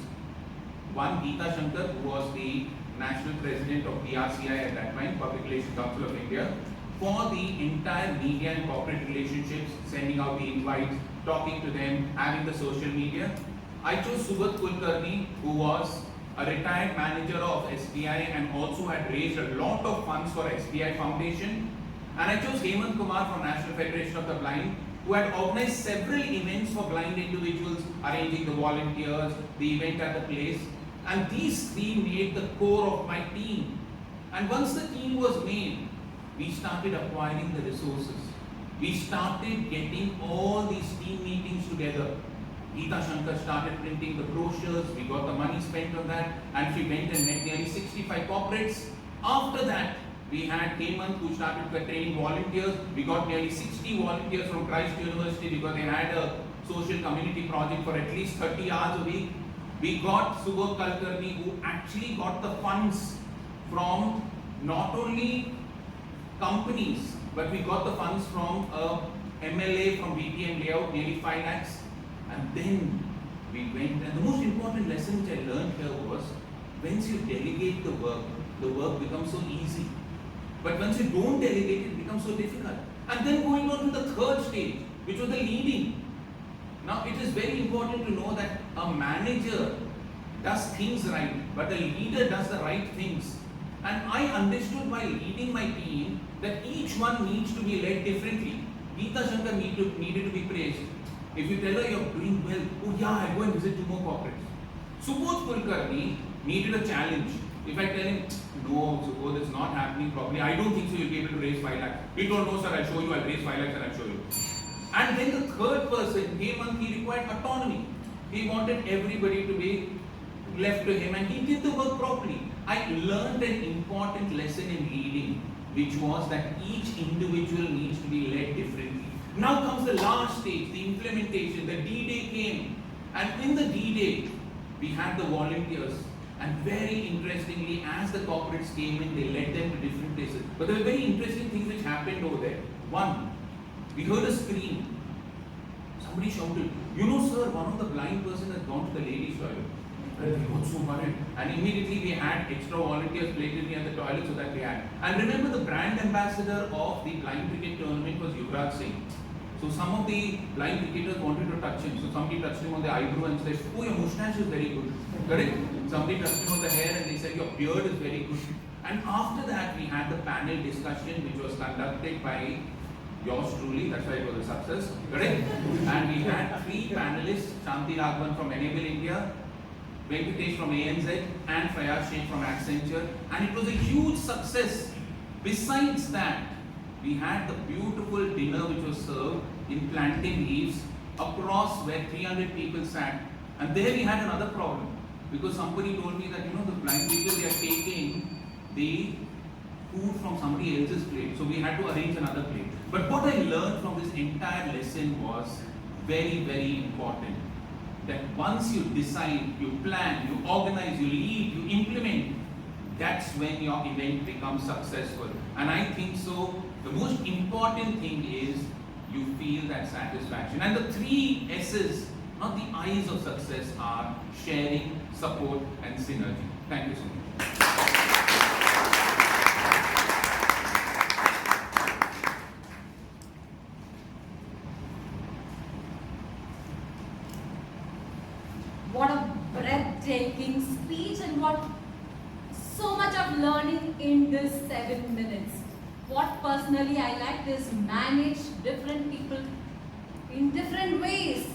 One, Geeta Shankar, who was the national president of PRCI at that time, Public Relations Council of India, for the entire media and corporate relationships, sending out the invites, talking to them, having the social media. I chose Subhat Kulkarni, who was a retired manager of SBI and also had raised a lot of funds for SBI Foundation. And I chose Hemant Kumar from National Federation of the Blind, who had organized several events for blind individuals, arranging the volunteers, the event at the place. And these 3 made the core of my team. And once the team was made, we started acquiring the resources. We started getting all these team meetings together. Geeta Shankar started printing the brochures, we got the money spent on that, and she went and met nearly 65 corporates. After that, we had Hemant, who started training volunteers. We got nearly 60 volunteers from Christ University because they had a social community project for at least 30 hours a week. We got Subhat Kulkarni, who actually got the funds from not only companies, but we got the funds from a MLA from BTM layout, nearly 5 lakhs. And then we went, and the most important lesson which I learned here was, once you delegate the work becomes so easy. But once you don't delegate, it becomes so difficult. And then going on to the third stage, which was the leading. Now it is very important to know that a manager does things right, but a leader does the right things. And I understood while leading my team that each one needs to be led differently. Geeta Shankar needed to be praised. If you tell her you're doing well, oh yeah, I'll go and visit 2 more corporates. Subodh Kulkarni needed a challenge. If I tell him, no, Subodh, it's not happening properly, I don't think so, you'll be able to raise 5 lakhs. He told, no, sir, I'll show you, I'll raise 5 lakhs and I'll show you. And then the third person came and he required autonomy. He wanted everybody to be left to him and he did the work properly. I learned an important lesson in leading, which was that each individual needs to be led differently. Now comes the last stage, the implementation. The D-Day came, and in the D-Day, we had the volunteers. And very interestingly, as the corporates came in, they led them to different places. But there were very interesting things which happened over there. One, we heard a scream. Somebody shouted, you know, sir, one of the blind person has gone to the ladies' toilet. And we got so worried. And immediately we had extra volunteers plated near the toilet so that we had. And remember, the brand ambassador of the blind cricket tournament was Yuvraj Singh. So some of the blind cricketers wanted to touch him. So somebody touched him on the eyebrow and said, oh, your moustache is very good. Correct? Somebody touched him on the hair and they said, your beard is very good. And after that, we had the panel discussion which was conducted by yours truly, that's why it was a success. Correct? And we had 3 panelists, Shanti Raghavan from Enable India, Venkatesh from ANZ and Fayaz Sheikh from Accenture, and it was a huge success. Besides that, we had the beautiful dinner which was served in plantain leaves across where 300 people sat, and there we had another problem because somebody told me that, you know, the blind people, they are taking the food from somebody else's plate, so we had to arrange another plate. But what I learned from this entire lesson was very, very important. That once you decide, you plan, you organize, you lead, you implement, that's when your event becomes successful. And I think so, the most important thing is you feel that satisfaction. And the 3 S's, not the I's of success, are sharing, support, and synergy. Thank you so much. What a breathtaking speech and what so much of learning in this 7 minutes. What personally I liked is manage different people in different ways.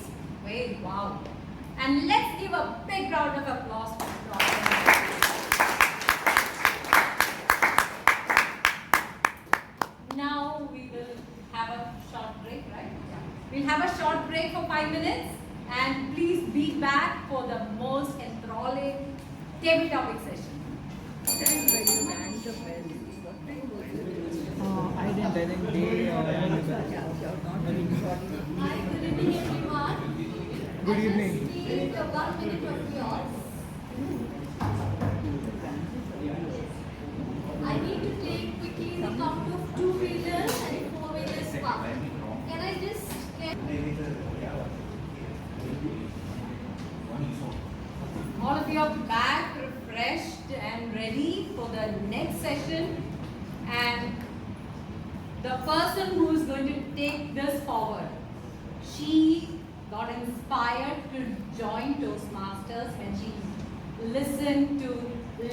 Wait, wow. And let's give a big round of applause for Now we will have a short break, right? Yeah. We'll have a short break for 5 minutes. And please be back for the most enthralling table topic session. I didn't they Hi, good evening everyone. Good evening. I just need 1 minute of yours. I need to take quickly the count of 2-wheelers and 4-wheelers park. Can I just get... All of you are back, refreshed and ready for the next session. And the person who is going to take this forward, she got inspired to join Toastmasters when she listened to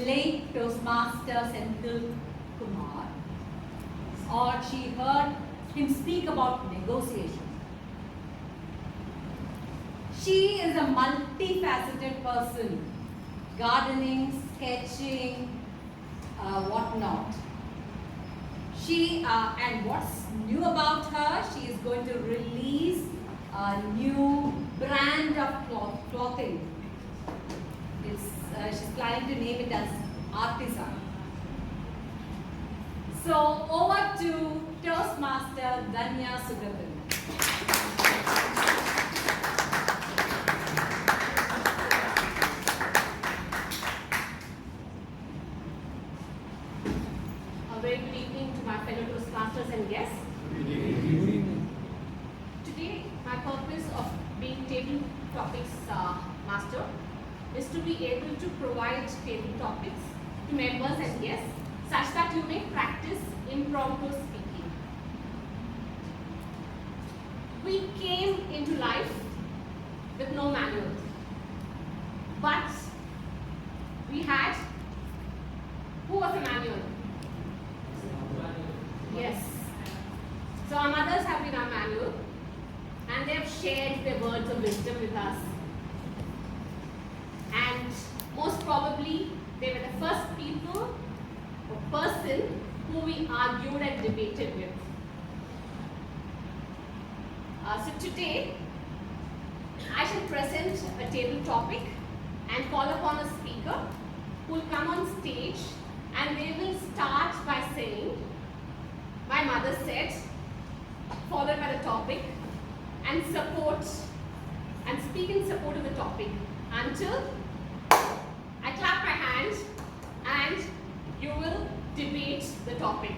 late Toastmaster Senthil Kumar, or she heard him speak about negotiation. She is a multifaceted person, gardening, sketching, whatnot. And what's new about her, she is going to release a new brand of clothing. She's planning to name it as Artisan. So over to Toastmaster Danya Sugathan. Very good evening to my fellow Toastmasters and guests. Today, my purpose of being table topics master is to be able to provide table topics to members and guests such that you may practice impromptu speaking. We came into life with no manual, but So our mothers have been our manual and they have shared their words of wisdom with us. And most probably they were the first people or person who we argued and debated with. So today, I shall present a table topic and call upon a speaker who will come on stage and they will start by saying, "My mother said," followed by the topic, and speak in support of the topic until I clap my hand and you will debate the topic.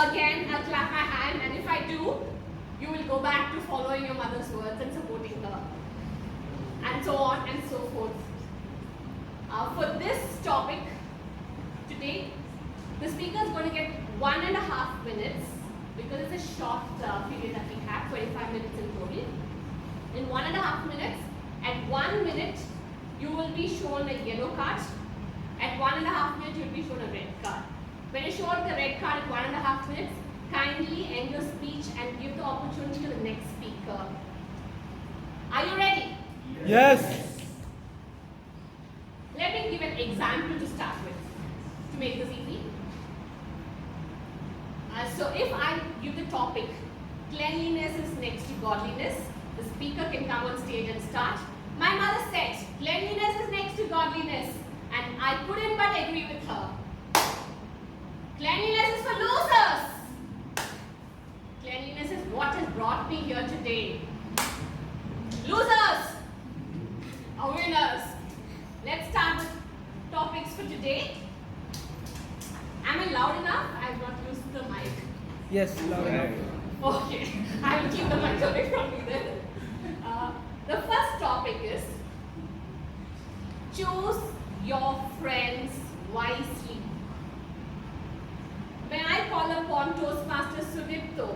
Again, I'll clap my hand, and if I do, you will go back to following your mother's words and supporting her. And so on and so forth. For this topic, today, the speaker is going to get 1.5 minutes because it's a short period that we have, 25 minutes in total. In 1.5 minutes, at 1 minute, you will be shown a yellow card. At 1.5 minutes, you will be shown a red card. When you show the red card at 1.5 minutes, kindly end your speech and give the opportunity to the next speaker. Are you ready? Yes. Let me give an example to start with, to make this easy. So if I give the topic, cleanliness is next to godliness, the speaker can come on stage and start. My mother said, cleanliness is next to godliness, and I couldn't but agree with her. Cleanliness is for losers. Cleanliness is what has brought me here today. Losers are winners. Let's start with topics for today. Am I loud enough? I have not used the mic. Yes, loud enough. Okay, I will keep the mic away from me then. The first topic is choose your friends wisely. When I call upon Toastmaster Sudipto,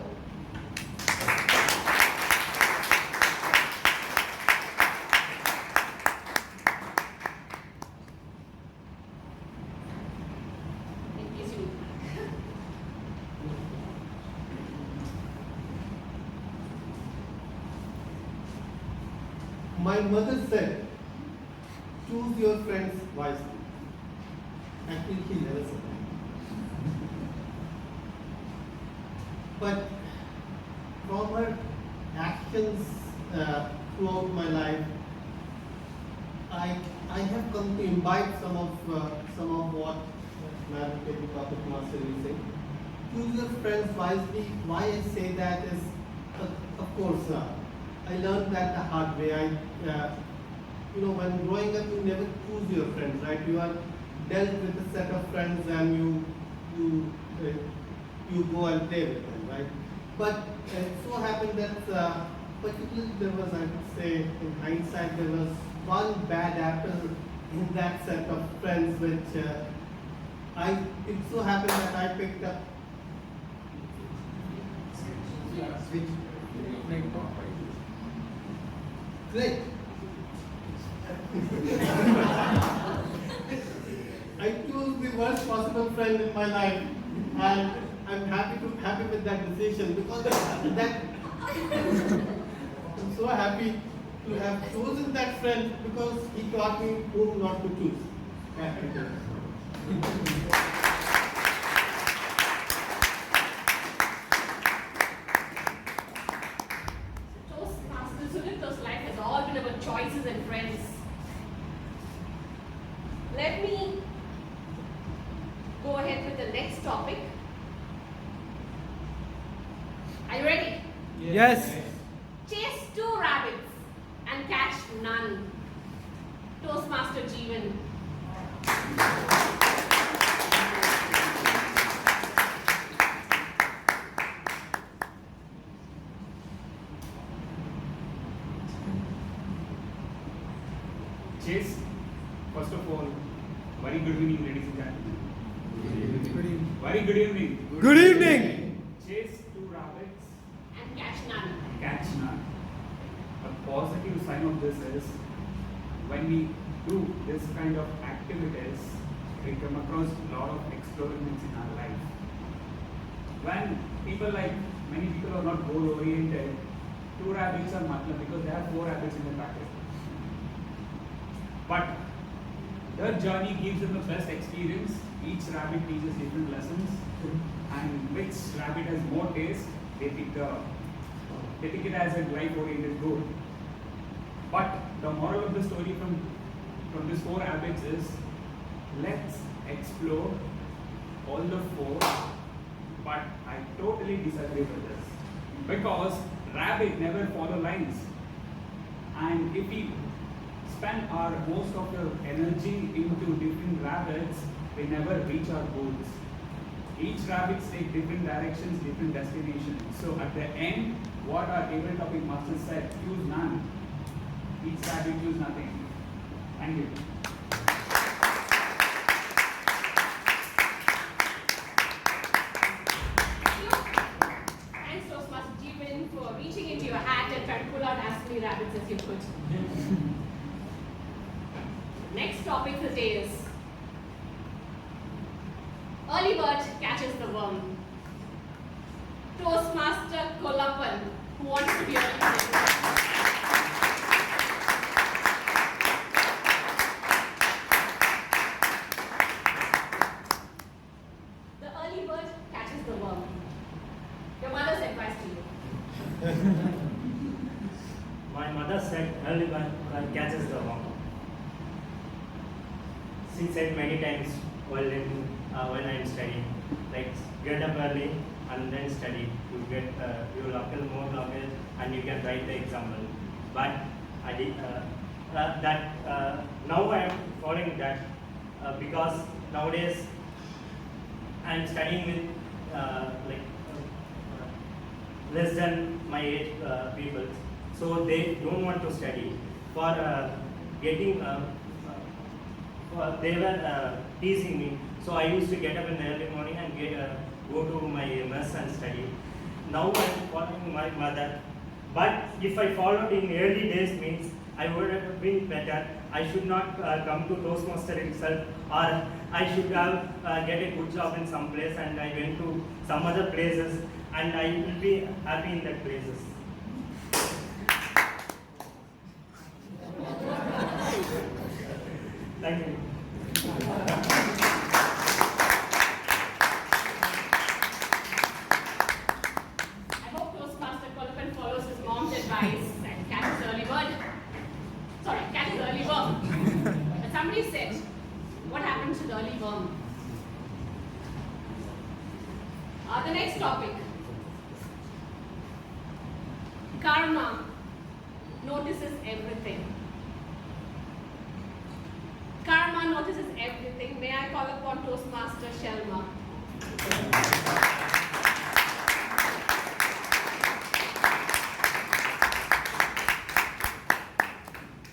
in case you My mother said, choose your friends wisely. Actually, he never said that. But from her actions throughout my life, I have come to imbibe some of what Madam Toastmaster is saying. Choose your friends wisely. Why I say that is, of course, I learned that the hard way. When growing up, you never choose your friends, right? You are dealt with a set of friends, and you go and play with them, right? But it so happened that particularly there was, I would say, in hindsight, there was one bad apple in that set of friends, which it so happened that I picked up. Great. I chose the worst possible friend in my life, and I'm happy with that decision, because that I'm so happy to have chosen that friend, because he taught me whom not to choose. Toastmaster Sudipto's life has all been about choices and friends. Let me go ahead with the next topic. Are you ready? Yes. Chase 2 rabbits and catch none. Toastmaster Jeevan. Chase, first of all, very good evening, ladies and gentlemen. Very good evening. Good evening. Chase 2 rabbits And catch none. catch none. A positive sign of this is when we do this kind of activities, we come across a lot of experiments in our life. when many people are not goal oriented, 2 rabbits are matlab because they have 4 rabbits in the packet. But their journey gives them the best experience. Each rabbit teaches different lessons, and which rabbit has more taste, they pick it as a life-oriented goal. But the moral of the story from these 4 rabbits is, let's explore all the 4. But I totally disagree with this, because rabbit never follow lines, and if we spend our most of the energy into different rabbits, we never reach our goals. Each rabbits take different directions, different destinations. So at the end, what our table topic master said, choose none. Each rabbit choose nothing. Thank you. Thanks, Toastmaster Jeevan, for reaching into your hat and trying to pull out as many rabbits as you could. Next topic for today is early bird catches the worm. Toastmaster Kolappan, who wants to be early bird? The early bird catches the worm. Your mother's advice to you. My mother said early bird catches the worm. She said many times when I am studying, like get up early and then study. You will accumulate more knowledge and you can write the example. But I did now I am following that because nowadays I am studying with less than my age people, so they don't want to study for getting. They were teasing me, so I used to get up in the early morning and go to my mess and study. Now I am following my mother, but if I followed in early days means I would have been better. I should not come to Toastmaster itself, or I should have get a good job in some place, and I went to some other places, and I will be happy in that places. Thank you. I hope Toastmaster Kolappan follows his mom's advice and catches early bird. Sorry, catches early worm. But somebody said, what happens to the early worm? The next topic. Karma notices everything. Karma notices everything. May I call upon Toastmaster Shelma?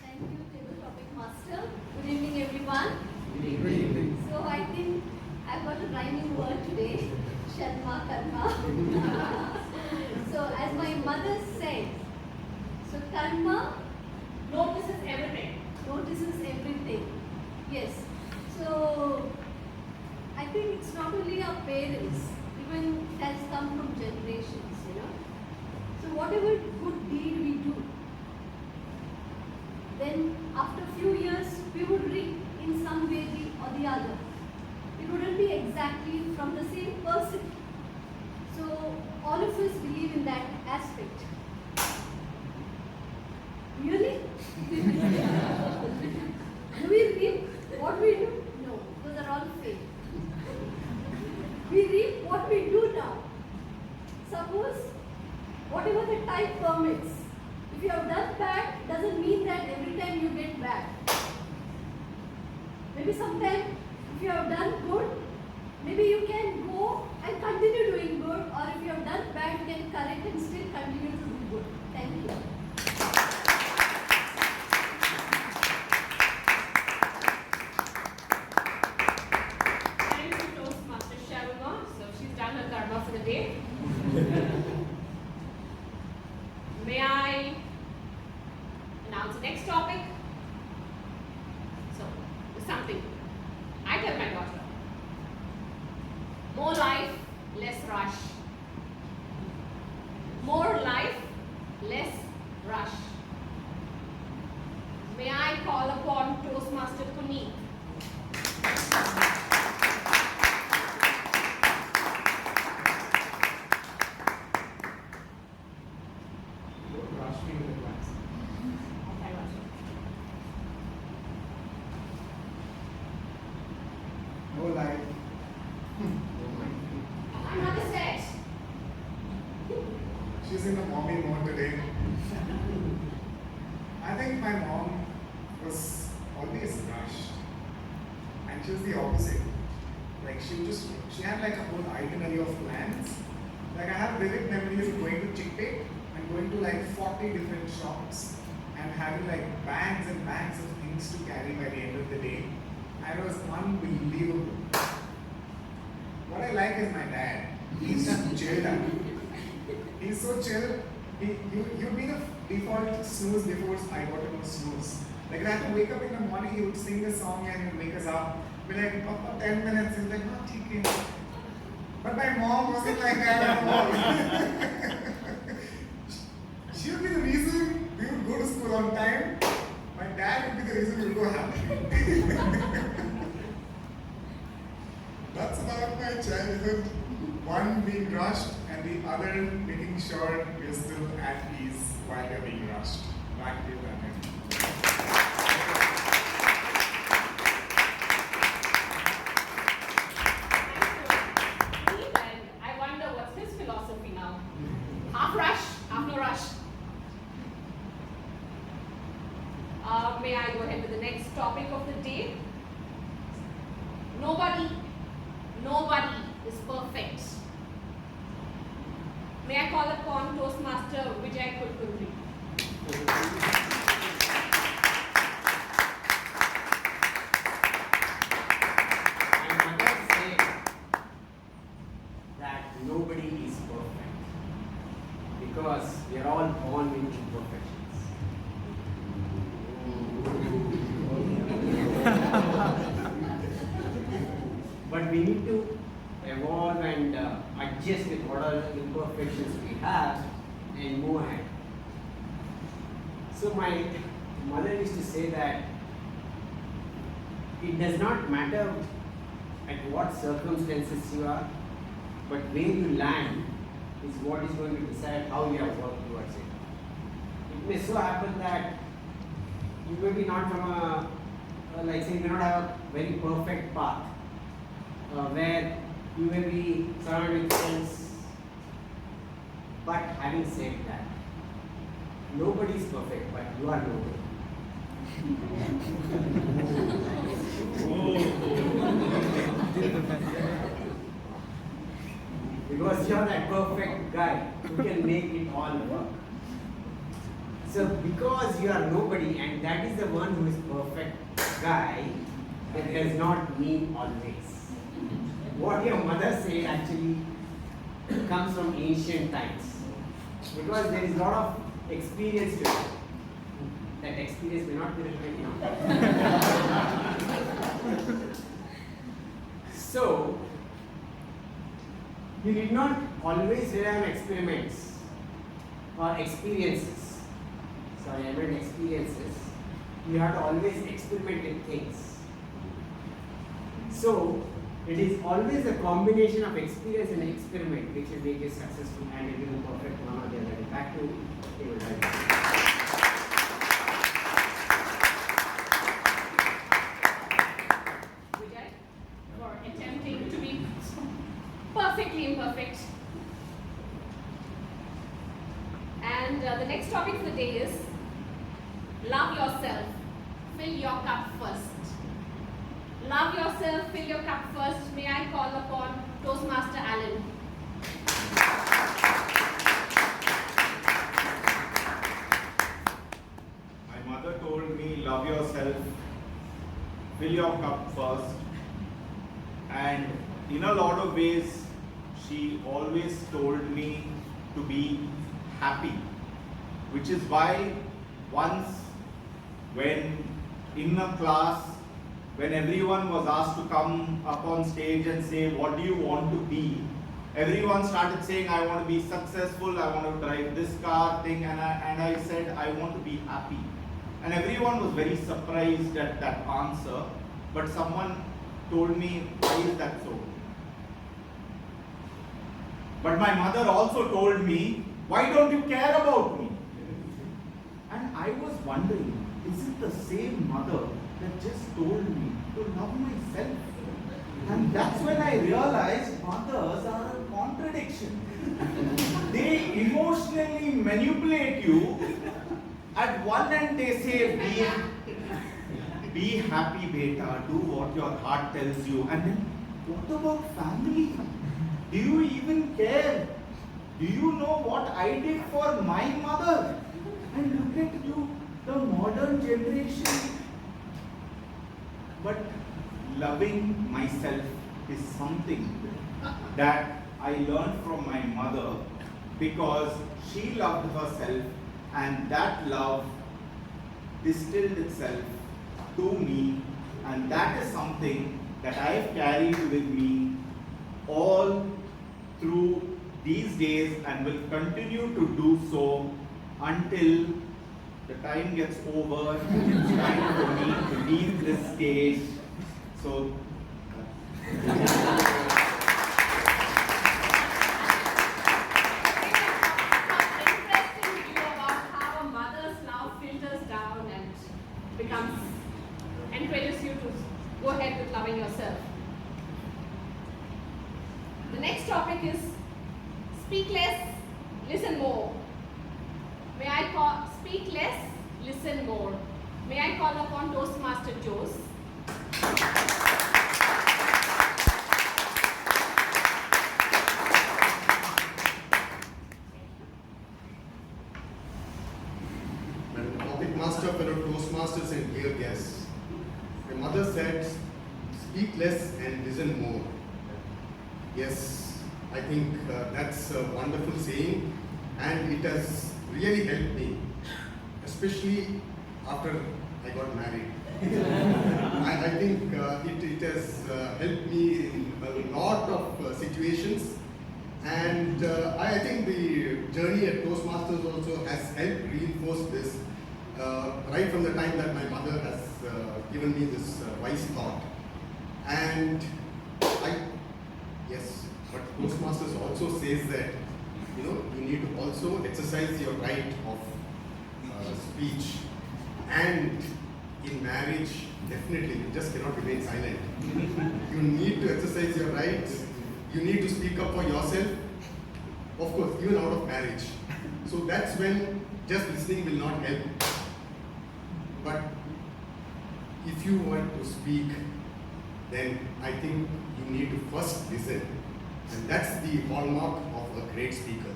Thank you, table topic master. Good evening, everyone. Good evening. So I think I've got a rhyming word today, Shelma Karma. So as my mother said, so karma notices everything. Notices everything. Yes. So I think it's not only our parents, even it has come from generations, So whatever good deed we do, then after a few years we would reap in some way or the other. It wouldn't be exactly from the same person. So all of us believe in that aspect. Really? Do we reap what we do? No, those are all fake. We reap what we do now. Suppose, whatever the time permits, if you have done bad, doesn't mean that every time you get bad. Maybe sometime, if you have done good, maybe you can go and continue doing good, or if you have done bad, you can correct and still continue to do good. Thank you. Thank you, Toastmaster Shelma. So she's done her karma for the day. May I announce the next topic? So, something I tell my daughter. More life, less rush. She's in a mommy mode today. I think my mom was always rushed, and she was the opposite. Like she had like a whole itinerary of plans. Like I have vivid memories of going to Chick and going to like 40 different shops and having like bags and bags of things to carry by the end of the day. And it was unbelievable. What I like is my dad. He's just chilled out. He's so chill. You'd be the default snooze before I got to know snooze. Like if I had to wake up in the morning, he would sing a song and he would wake us up. Be like, Papa, 10 minutes. He's like, oh, okay. But my mom wasn't like that at all. She would be the reason we would go to school on time. My dad would be the reason we would go happy. That's about my childhood. One being rushed and the other making sure we're still at ease while we're being rushed. Back to you, Daniel. I wonder what's his philosophy now. Half rush, half no rush. May I go ahead with the next topic of the day? Nobody is perfect. May I call upon Toastmaster Vijay Kulkurni. My mother said that nobody is perfect because we are all born with imperfections. But we need to evolve and adjust with whatever imperfections we have and move ahead. So my mother used to say that it does not matter at what circumstances you are, but where you land is what is going to decide how you have worked towards it. It may so happen that you may be not from a, like say you may not have a very perfect path, where you may be surrounded with friends. But having said that, nobody is perfect, but you are nobody. Because you are that perfect guy who can make it all work. So because you are nobody and that is the one who is perfect guy, that does not mean always. What your mother said actually comes from ancient times. Because there is a lot of experience to it. That experience may not be relevant now. So, you did not always rely on experiments or experiences. Sorry, I meant experiences. You have to always experiment with things. So, it is always a combination of experience and experiment which will make you successful and it will be perfect one or the other. Back to table Vijay, for attempting to be perfectly imperfect. And the next topic for the day is love yourself. Fill your cup first. Love yourself, fill your cup first. May I call upon Toastmaster Alan. My mother told me, love yourself, fill your cup first. And in a lot of ways, she always told me to be happy. Which is why once when in a class, when everyone was asked to come up on stage and say, what do you want to be? Everyone started saying, I want to be successful, I want to drive this car thing, and I said, I want to be happy. And everyone was very surprised at that answer, but someone told me, why is that so? But my mother also told me, why don't you care about me? And I was wondering, is it the same mother that just told me to love myself? And that's when I realized mothers are a contradiction. They emotionally emotionally manipulate you. At one end they say, be happy beta, do what your heart tells you. And then, what about family? Do you even care? Do you know what I did for my mother? And look at you, the modern generation. But loving myself is something that I learned from my mother, because she loved herself and that love distilled itself to me, and that is something that I have carried with me all through these days and will continue to do so until the time gets over. It's time for me to leave this stage. So becomes encourages you to go ahead with loving yourself. The next topic is speak less, listen more. May I call speak less, listen more. May I call upon Toastmaster Jose. Topic master, fellow Toastmasters and dear guests. My mother said, speak less and listen more. Yes, I think that's a wonderful saying, and it has really helped me, especially after I got married. I think it has helped me in a lot of situations, and I think the journey at Toastmasters also has helped reinforce this right from the time that my mother has given me this wise thought. And yes, but Toastmasters also says that you need to also exercise your right of speech, and in marriage definitely you just cannot remain silent. You need to exercise your rights. You need to speak up for yourself, of course, even out of marriage. So that's when just listening will not help. But if you want to speak, then I think you need to first listen. And that's the hallmark of a great speaker.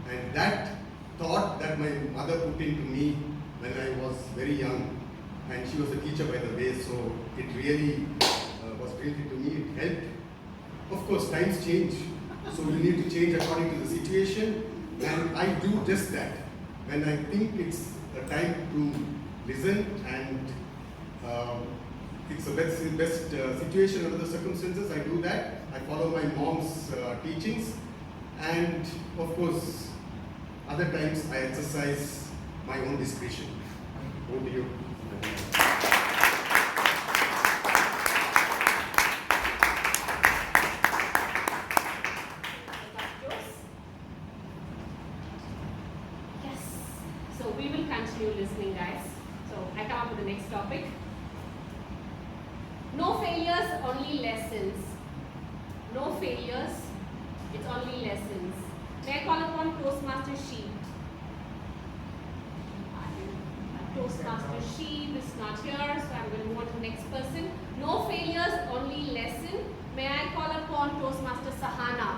And that thought that my mother put into me when I was very young, and she was a teacher by the way, so it really was drilled into me, it helped. Of course, times change, so you need to change according to the situation, and I do just that. When I think it's a time to listen and it's the best situation under the circumstances, I do that. I follow my mom's teachings, and of course, other times I exercise my own discretion. Over to you. Yes. So we will continue listening, guys. So I come up with the next topic. No failures, only lessons. No failures, it's only lessons. May I call upon Toastmaster Sheep? Toastmaster Sheep is not here, so I'm going to move on to the next person. No failures, only lesson. May I call upon Toastmaster Sahana?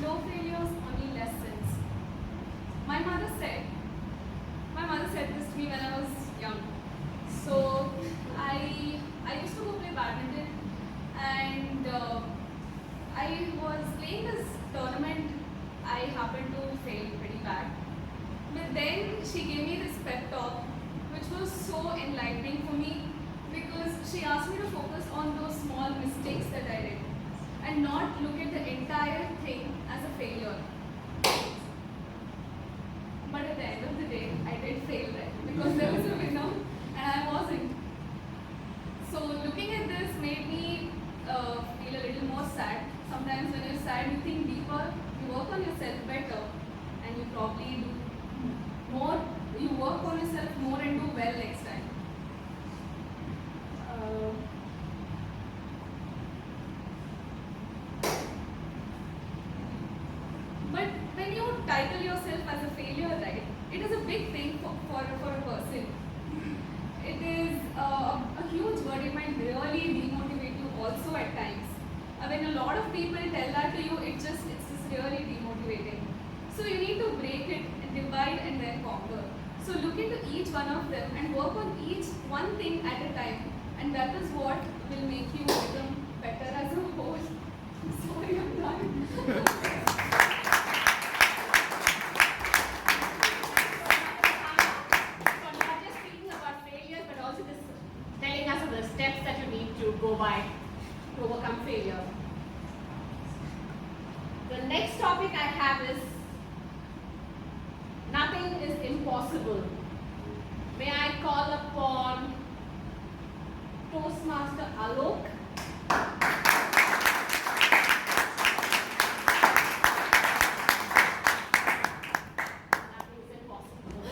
No failures, only lessons. My mother said this to me when I was young. So I used to go play badminton, and I was playing this tournament. I happened to fail pretty bad. But then she gave me this pep talk, which was so enlightening for me, because she asked me to focus on those small mistakes that I did and not look at the entire thing as a failure. But at the end of the day, I did fail there because there was a winner and I wasn't. So looking at this made me feel a little more sad. Sometimes when you're sad, you think deeper, you work on yourself better, and you probably do you work on yourself more and do well next time. But when you title yourself as a failure, right, it is a big thing for a person. It is a huge word. It might really demotivate you also at times. When a lot of people tell that to you, it's just really demotivating. So you need to break it and divide and then conquer. So look into each one of them and work on each one thing at a time, and that is what will make you become better as a whole. Sorry, I'm done. Telling us of the steps that you need to go by to overcome failure. The next topic I have is nothing is impossible. May I call upon Toastmaster Alok? Nothing is impossible.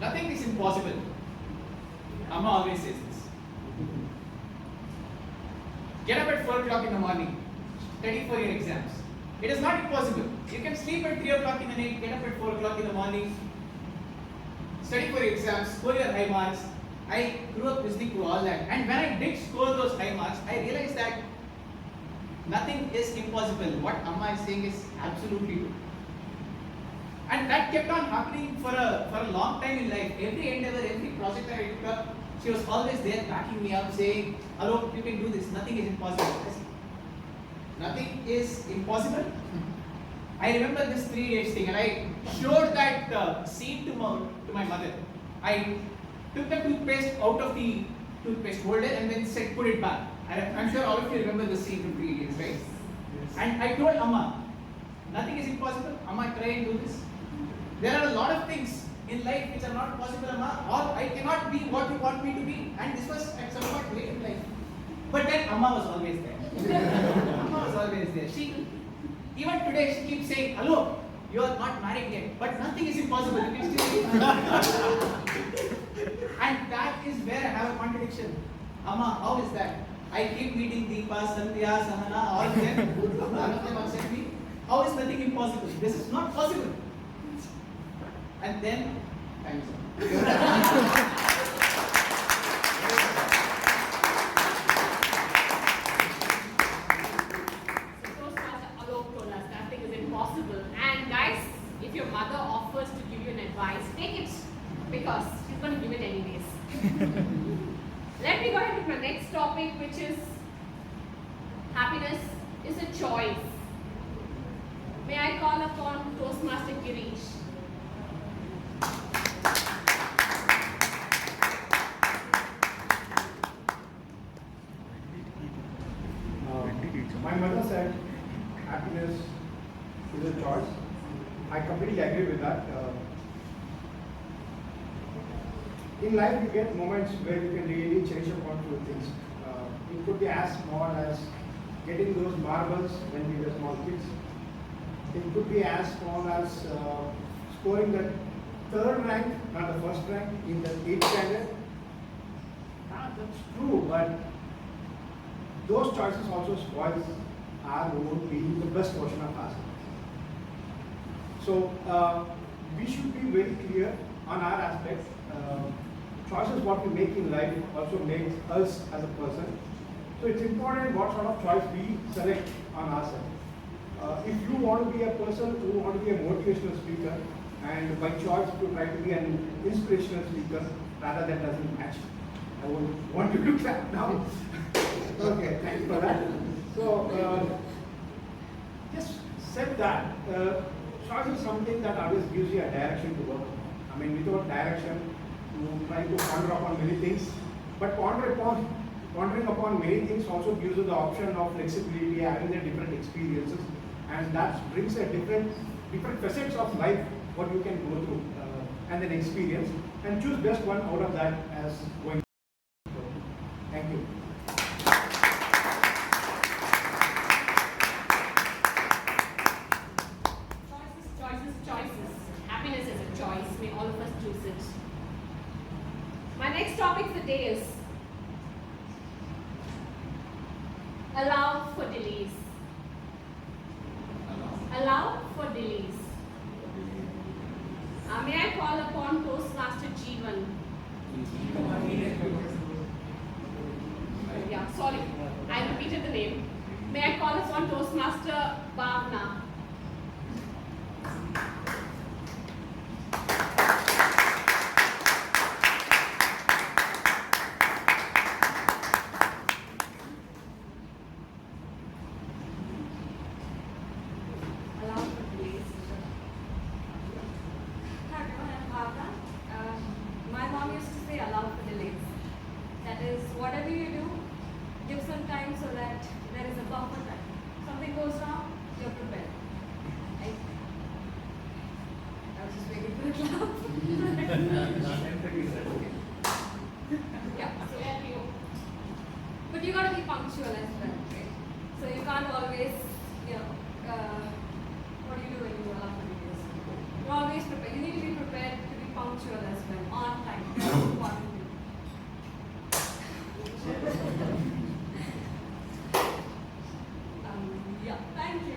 Nothing is impossible. Amma always says this. Get up at 4 o'clock in the morning. Study for your exams. It is not impossible. You can sleep at 3 o'clock in the night, get up at 4 o'clock in the morning. Study for your exams, score your high marks. I grew up listening to all that. And when I did score those high marks, I realized that nothing is impossible. What Amma is saying is absolutely true. And that kept on happening for a long time in life. Every endeavor, every project that I took up, she was always there backing me up, saying, "Hello, you can do this. Nothing is impossible." Nothing is impossible. I remember this 3 days thing, and I showed that scene to my mother. I took the toothpaste out of the toothpaste holder and then said, "Put it back." I'm sure all of you remember the scene from 3 days, right? Yes. And I told Amma, nothing is impossible. Amma, try and do this. There are a lot of things in life which are not possible, Amma, or I cannot be what you want me to be. And this was at some point late in life. But then Amma was always there. Amma was always there. Even today, she keeps saying, "Hello, you are not married yet, but nothing is impossible. You can still." And that is where I have a contradiction. Amma, how is that? I keep meeting Deepa, Sandhya, Sahana, all of them. None of them accept me. How is nothing impossible? This is not possible. And then, time's up. And guys, if your mother offers to give you an advice, take it, because she's going to give it anyways. Let me go ahead with my next topic, which is happiness is a choice. May I call upon Toastmaster Girish? My mother said happiness is a choice. I completely agree with that. In life, you get moments where you can really cherish upon few things. It could be as small as getting those marbles when we were small kids. It could be as small as scoring the 3rd rank, not the 1st rank, in the 8th standard. That's true, but those choices also spoil our own being the best version of ourselves. So we should be very clear on our aspects. Choices what we make in life also makes us as a person. So it's important what sort of choice we select on ourselves. If you want to be a person who want to be a motivational speaker, and by choice to try to be an inspirational speaker rather than doesn't match, I won't want you to clap now. Okay, thanks for that. So just said that choice is something that always gives you a direction to work on. I mean, without direction, you try to ponder upon many things, but pondering upon many things also gives you the option of flexibility, having the different experiences, and that brings a different facets of life what you can go through and then experience, and choose best one out of that as going. Thank you. Choice next topic of the day is allow for delays. Allow for delays. May I call upon Toastmaster Jeevan? Yeah, sorry, I repeated the name. May I call upon Toastmaster Bhavna? Allow for delays. Hi everyone, I'm Bhavna. My mom used to say allow for delays. That is, whatever you do, give some time so that there is a buffer time. Something goes wrong, you're prepared. Right? I was just waiting for a clap. Yeah, so there you go. But you gotta be punctual as well, right? So you can't always, what do you do when you allow for delays? You're always prepared. You need to be prepared to be punctual as well, on time. That's important. Yeah, thank you.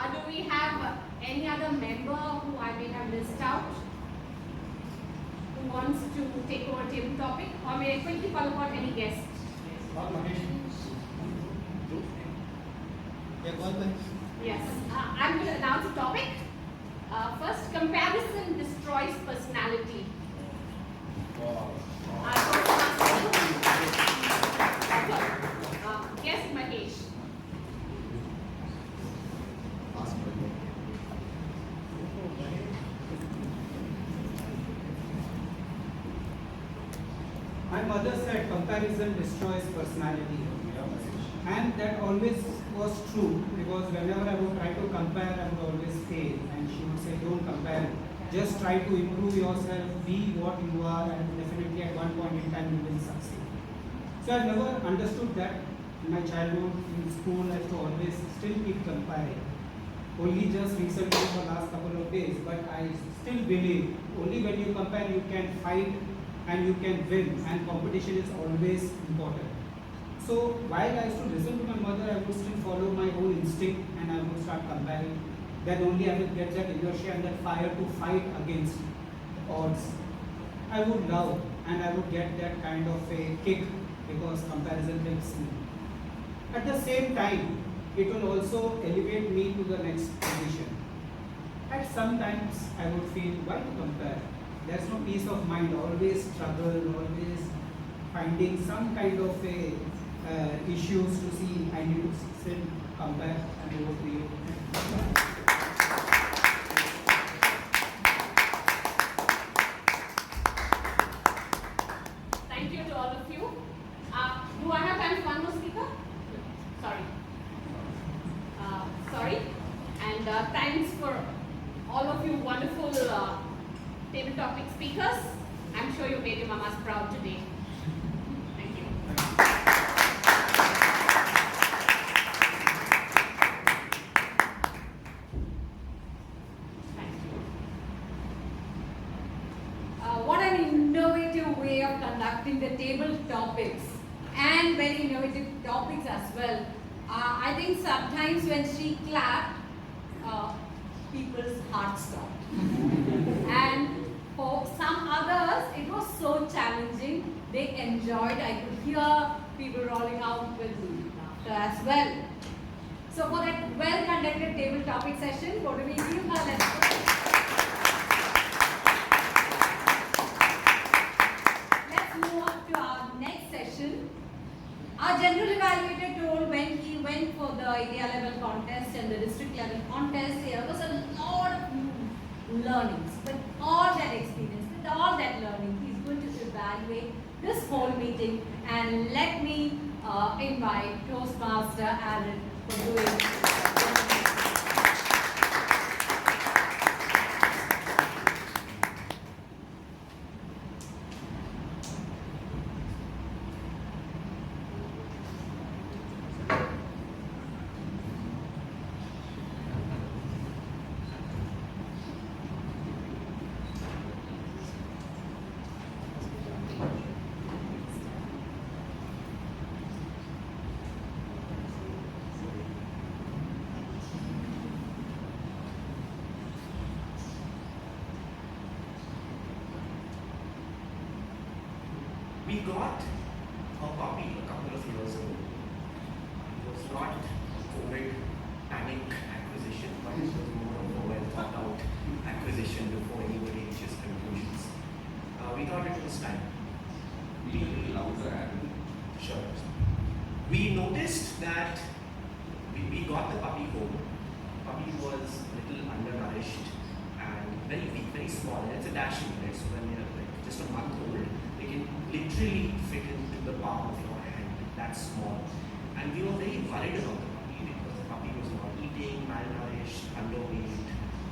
Do we have any other member who I may have missed out who wants to take over table topic, or may I quickly call upon any guest? Yes, I'm going to announce a topic. First, comparison destroys personality. Yes, Mahesh. My mother said comparison destroys personality. And that always was true, because whenever I would try to compare, I would always fail. And she would say, don't compare. Just try to improve yourself, be what you are, and definitely at one point in time you will succeed. So I never understood that in my childhood, in school, I used to always still keep comparing. Only just recently for last couple of days, but I still believe only when you compare you can fight and you can win, and competition is always important. So while I used to listen to my mother, I would still follow my own instinct and I would start comparing. Then only I would get that inertia and that fire to fight against odds. I would love and I would get that kind of a kick because comparison helps me. At the same time, it will also elevate me to the next position. At some times, I would feel, why to compare? There's no peace of mind, always struggle, always finding some kind of a issues to see. I need to sit, compare, and over to you. Thank you to all of you. Do I have time for one more speaker? Sorry. Sorry. And thanks for all of you wonderful table topic speakers. I'm sure you made your mamas proud today. Thank you. What an innovative way of conducting the table topics, and very innovative topics as well. I think sometimes when she clapped, people's hearts stopped. And for some others, it was so challenging. They enjoyed. I could hear people rolling out with laughter as well. So for that well-conducted table topic session, what do we give her? Let's move on to our next session. Our general evaluator told when he went for the area level contest and the district level contest, there was a lot of learnings. With all that experience, with all that learning, he's going to evaluate this whole meeting. And let me invite Toastmaster Aaron for doing We got a puppy a couple of years ago. It was not a COVID panic acquisition, but it was more of a well thought out acquisition before anybody reaches conclusions. We thought it was time. Sure. We noticed that we got the puppy home. Puppy was a little undernourished and very weak, very small. And it's a dashing, right? So when they're like just a month old, they can literally fit into the palm of your hand. That's small. And we were very worried about the puppy because the puppy was not eating, malnourished, underweight,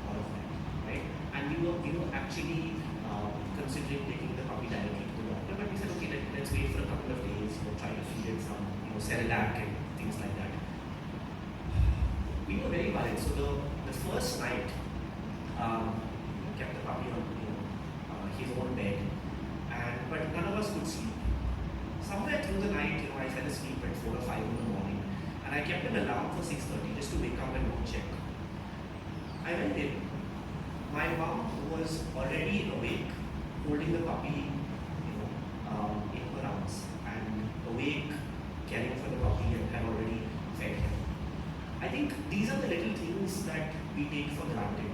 all of that, right? And we were actually considering taking the puppy directly to the doctor, but we said, okay, let's wait for a couple of days, try to feed it some, Cerelac and things like that. We were very worried. So the first night, kept the puppy on his own bed, but none of us could sleep. Somewhere through the night, I fell asleep at 4 or 5 in the morning, and I kept an alarm for 6:30 just to wake up and go check. I went in. My mom was already awake, holding the puppy, in her arms, and awake, caring for the puppy, and had already fed him. I think these are the little things that we take for granted.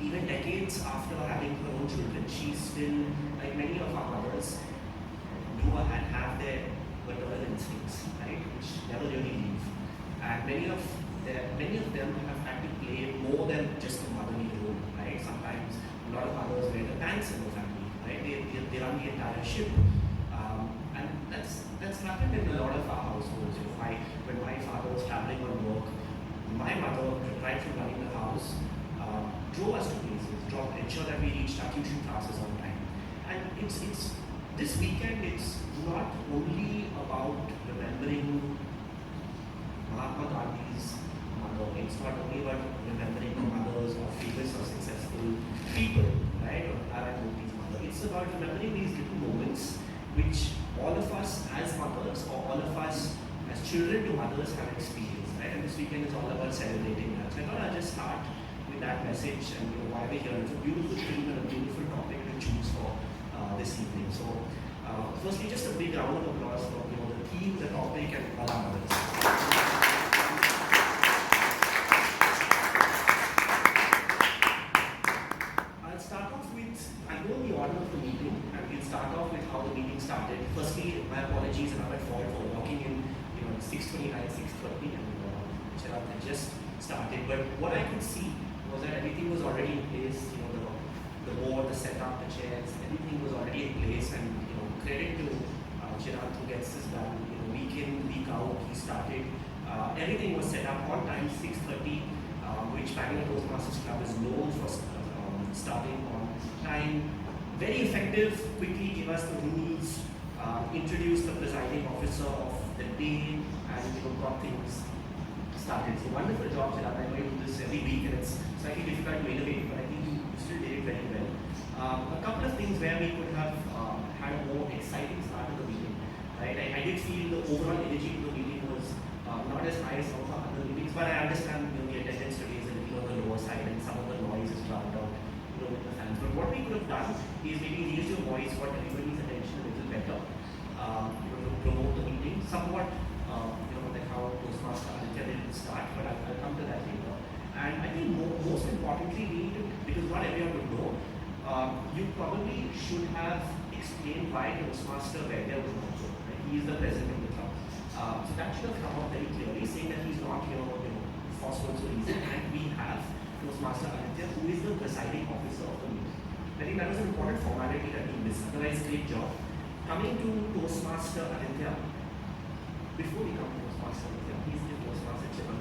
Even decades after having her own children, she's still, like many of our mothers, do and have their maternal instincts, right, which never really leave. And many of them have had to play more than just a motherly role, right? Sometimes a lot of mothers wear the tanks in the family, right? They run the entire ship. And that's happened in a lot of our households. When my father was traveling on work, my mother, right from running the house, drove us to places, ensure that we reached our tuition classes on time. And it's this weekend, it's not only about remembering Mahatma Gandhi's mother, it's not only about remembering the mothers or famous or successful people, right, or Narayana Murthy's mother. It's about remembering these little moments which all of us as mothers or all of us as children to mothers have experienced, right? And this weekend is all about celebrating that. So I thought I'd just start with that message and why we're here. It's a beautiful theme and a beautiful topic to choose for this evening. So firstly, just a big round of applause for the theme, the topic, and all our mothers. I'll start off with, I'll go in the order of the meeting, and we'll start off with how the meeting started. Firstly, my apologies, and I'm at fault for walking in 6:29, 6:30, and Chirag had just started. But what I could see was that everything was already in place. The board, the setup, the chairs, everything was already in place. And credit to Chirag who gets this done. Week in, week out, he started. Everything was set up on time, 6:30, which Bangalore Toastmasters Club is known for starting on time. Very effective, quickly gave us the rules, introduced the presiding officer of the day, and got things started. So wonderful job, Chirag. I know you do this every week, and it's slightly difficult to innovate, but I think you still did it very well. A couple of things where we could have had a more exciting start to the meeting. Right? I did feel the overall energy of the meeting was not as high as some of our other meetings, but I understand the attendance today is a little on the lower side, and some of the noise is drowned out with the fans. But what we could have done is maybe raise your voice, got everybody's attention a little better, to promote the meeting somewhat. Like how Toastmaster Aditya didn't start, but I'll come to that later. And I think most importantly, we need to, because not everyone would know, you probably should have explained why Toastmaster Vaidya was not here. Right? He is the president of the club. So that should have come out very clearly, saying that he's not here for so reason. And we have Toastmaster Aditya, who is the presiding officer of the meeting. I think that was an important formality that we missed. Otherwise, great job. Coming to Toastmaster Aditya, before we come to Toastmaster Aditya, please give Toastmaster Chivan.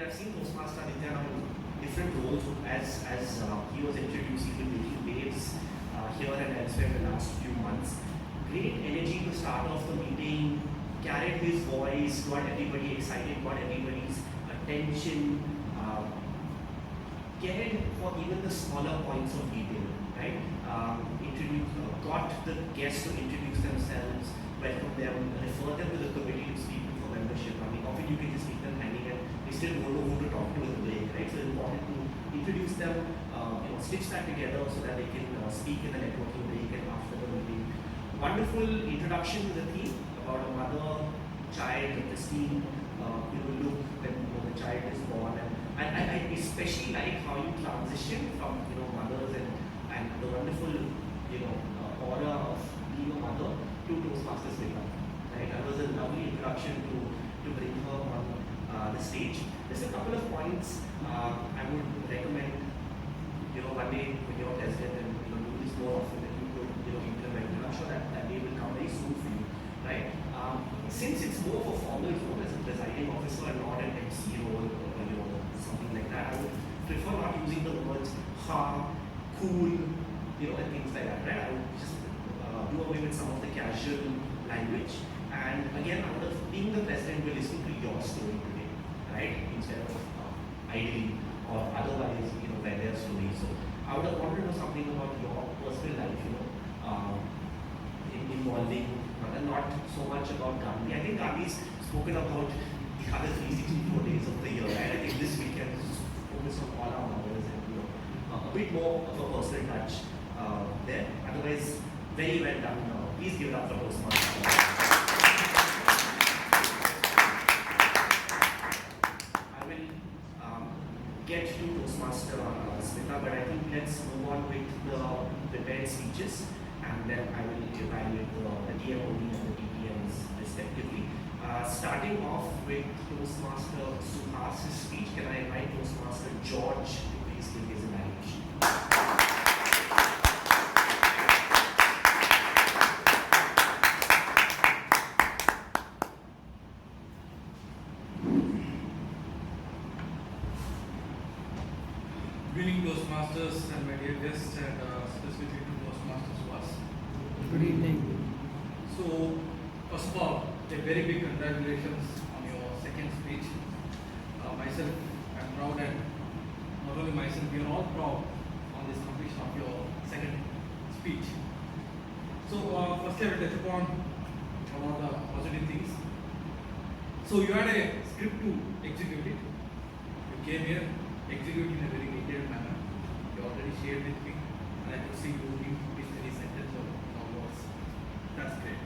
I've seen Toastmaster Aditya now in different roles as he was introduced. He's been making waves here and elsewhere in the last few months. Great energy to start off the meeting, carried his voice, got everybody excited, got everybody's attention, cared for even the smaller points of detail, right? Got the guests to introduce themselves, welcome them, refer them to the committee to speak for membership. I mean, often you can just keep them hanging and they still don't know who to talk to in the important to introduce them, stitch that together so that they can speak in the networking break and after the meeting. Wonderful introduction to the theme about a mother, child, a pristine, look when the child is born, and I especially like how you transition from mothers and the wonderful aura of being a mother to Toastmasters Club. Right, that was a lovely introduction to bring her on the stage. Just a couple of points I would recommend. One day when you're president and do this more often, that you could implement. And I'm sure that day will come very soon for you, right? Since it's more of a formal role as a presiding officer and not an MC role or something like that, I would prefer not using the words ha, cool, and things like that, right? I would just do away with some of the casual language. And again, out of being the president, we're listening to your story today, right? Instead of ideally or otherwise, their story. So I would have wanted to know something about your personal life, involving, and not so much about Gandhi. I think Gandhi's spoken about the other 364 days of the year, and I think this weekend is focus on all our mothers and a bit more of a personal touch there. Otherwise, very well done. Please give it up for Toastmasters. Get to Toastmaster Smita, but I think let's move on with the prepared speeches, and then I will evaluate the DMOD and the TPMs respectively. Starting off with Toastmaster Suhas's speech, can I invite Toastmaster George to please give his evaluation? Good evening, Toastmasters and my dear guests, and specifically to Toastmasters was. Good evening. So, first of all, a very big congratulations on your second speech. Myself, I'm proud, and not only myself, we are all proud on this completion of your second speech. So, firstly, I will touch upon all the positive things. So, you had a script to execute it. You came here, execute in a very detailed manner. You already shared with me, and I could see you in any sentence or words. That's great.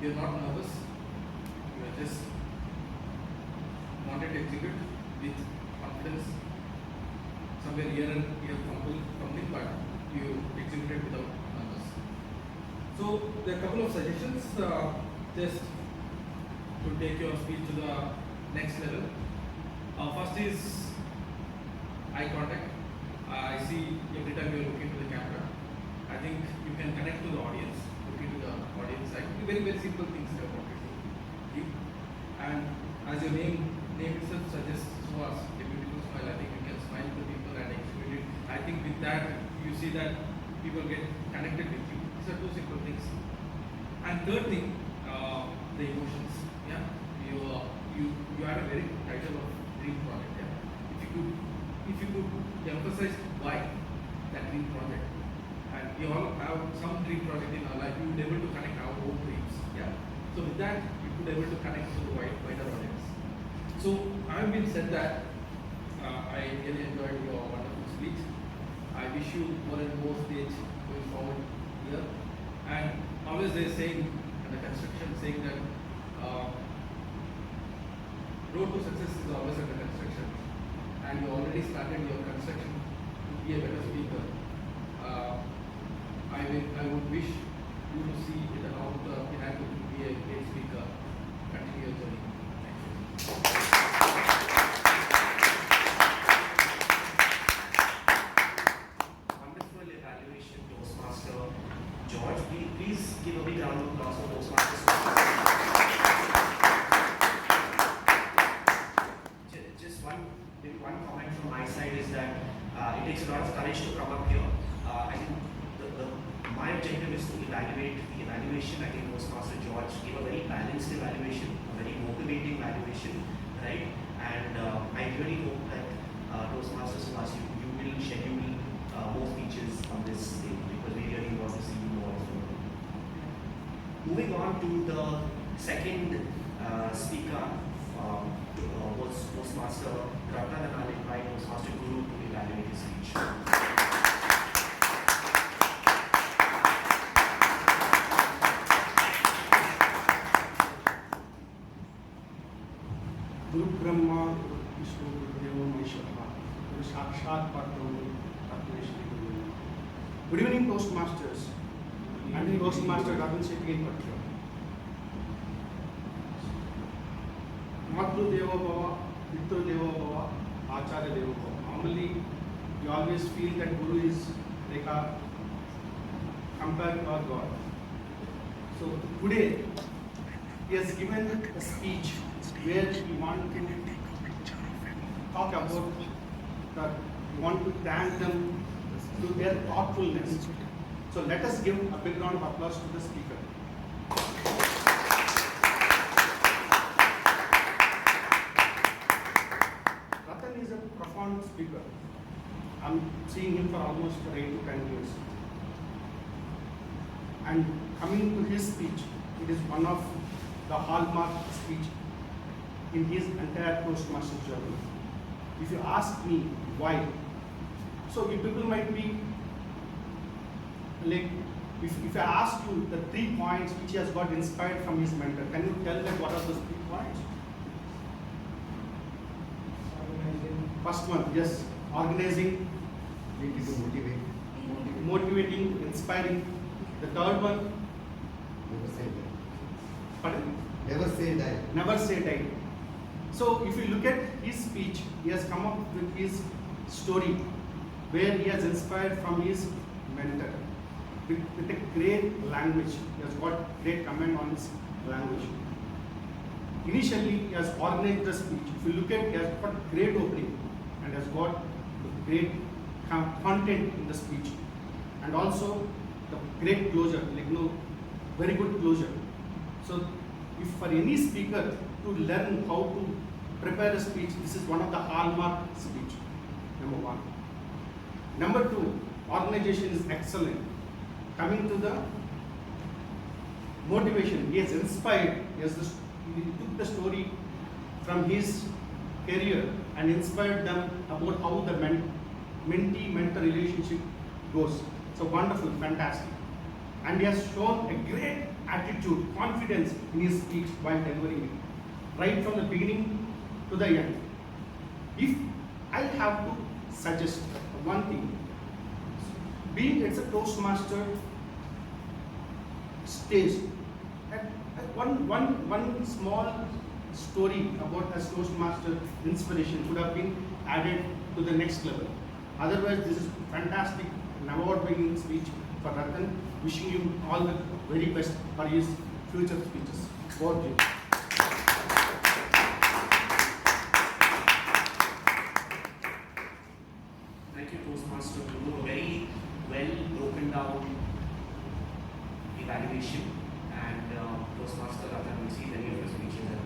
You're not nervous. You are just wanted to execute with confidence. Somewhere here and here fumbling, but you executed without nervous. So there are a couple of suggestions just to take your speech to the next level. First is eye contact. I see every time you are looking to the camera. I think you can connect to the audience, looking to the audience. I think very, very simple things I wanted to give. And as your name itself suggests to us, a beautiful smile, I think you can smile to people and exhibit it. I think with that, you see that people get connected with you. These are two simple things. And third thing, the emotions. Yeah, you had a very good title of dream project. Yeah, if you could emphasize why that dream project, and we all have some dream project in our life, we would be able to connect our own dreams. Yeah, so with that, you could be able to connect to the wider audience. So I have been said that I really enjoyed your wonderful speech. I wish you more and more stage going forward here. And always they saying, and the construction saying that road to success is always under construction. And you already started your construction to be a better speaker. I would wish you to see it along the pinnacle to be a great speaker. Continue your journey. Thank you. Wonderful evaluation, Toastmaster George. Please give a big round of applause for Toastmaster. Just one comment from my side is that it takes a lot of courage to come up here. I think my objective is to evaluate the evaluation. I think Toastmaster George gave a very balanced evaluation, a very motivating evaluation, right? And I really hope that Toastmasters Club, you will schedule more speeches on this stage because we really want to see you more often. Moving on to the second speaker Toastmaster Ratan, and I'll invite Toastmaster Guru to evaluate his speech. Guru Brahma, Guru Vishnu, Guru Deva Maheshwara, Guru Sakshat Parabrahma, Atmeshwari Guru. Good evening, Toastmasters, and Toastmaster Ratan Shetty in particular. Matru Deva Bhava, Pitru Deva Bhava, Acharya Deva Bhava. Normally, you always feel that Guru is like a compared to our God. So today, he has given a speech where we want to talk about that we want to thank them to their thoughtfulness. So let us give a big round of applause to the speaker. Ratan is a profound speaker. I'm seeing him for almost 8 to 10 years. And coming to his speech, it is one of the hallmark speech in his entire Toastmaster journey. If you ask me why, so you people might be like, if I ask you the 3 points which he has got inspired from his mentor, can you tell them what are those 3 points? First one, yes, organizing, motivating, inspiring. The third one, Never say die. pardon? Never say die. Never say die. So if you look at his speech, he has come up with his story where he has inspired from his mentor with a great language. He has got great comment on his language. Initially, he has organized the speech. If you look at, he has got great opening and has got great content in the speech, and also the great closure, very good closure. So if for any speaker to learn how to prepare a speech, this is one of the hallmark speech, number 1. Number 2, organization is excellent. Coming to the motivation, he has inspired, he took the story from his career and inspired them about how the mentee-mentor relationship goes. So wonderful, fantastic. And he has shown a great attitude, confidence in his speech while delivering it, right from the beginning to the end. If I have to suggest one thing, being it's a Toastmaster stage, one small story about a Toastmaster inspiration could have been added to the next level. Otherwise, this is fantastic, an award-winning speech for Ratan. Wishing him all the very best for his future speeches. God bless. Thank you, Toastmaster Guru. A very well broken down evaluation, and Toastmaster Ratan will see many of your speeches, and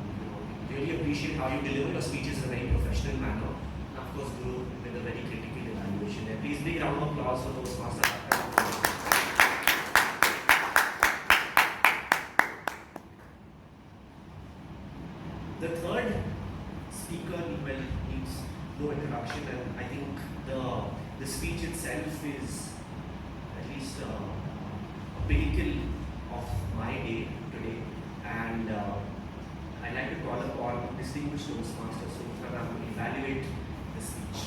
really appreciate how you deliver your speeches in a very professional manner. And of course, Guru with a very critical evaluation. And please big round of applause for Toastmaster Ratan. The third speaker needs no introduction, and I think the speech itself is at least a pinnacle of my day today, and I'd like to call upon distinguished Toastmaster Ram to evaluate the speech.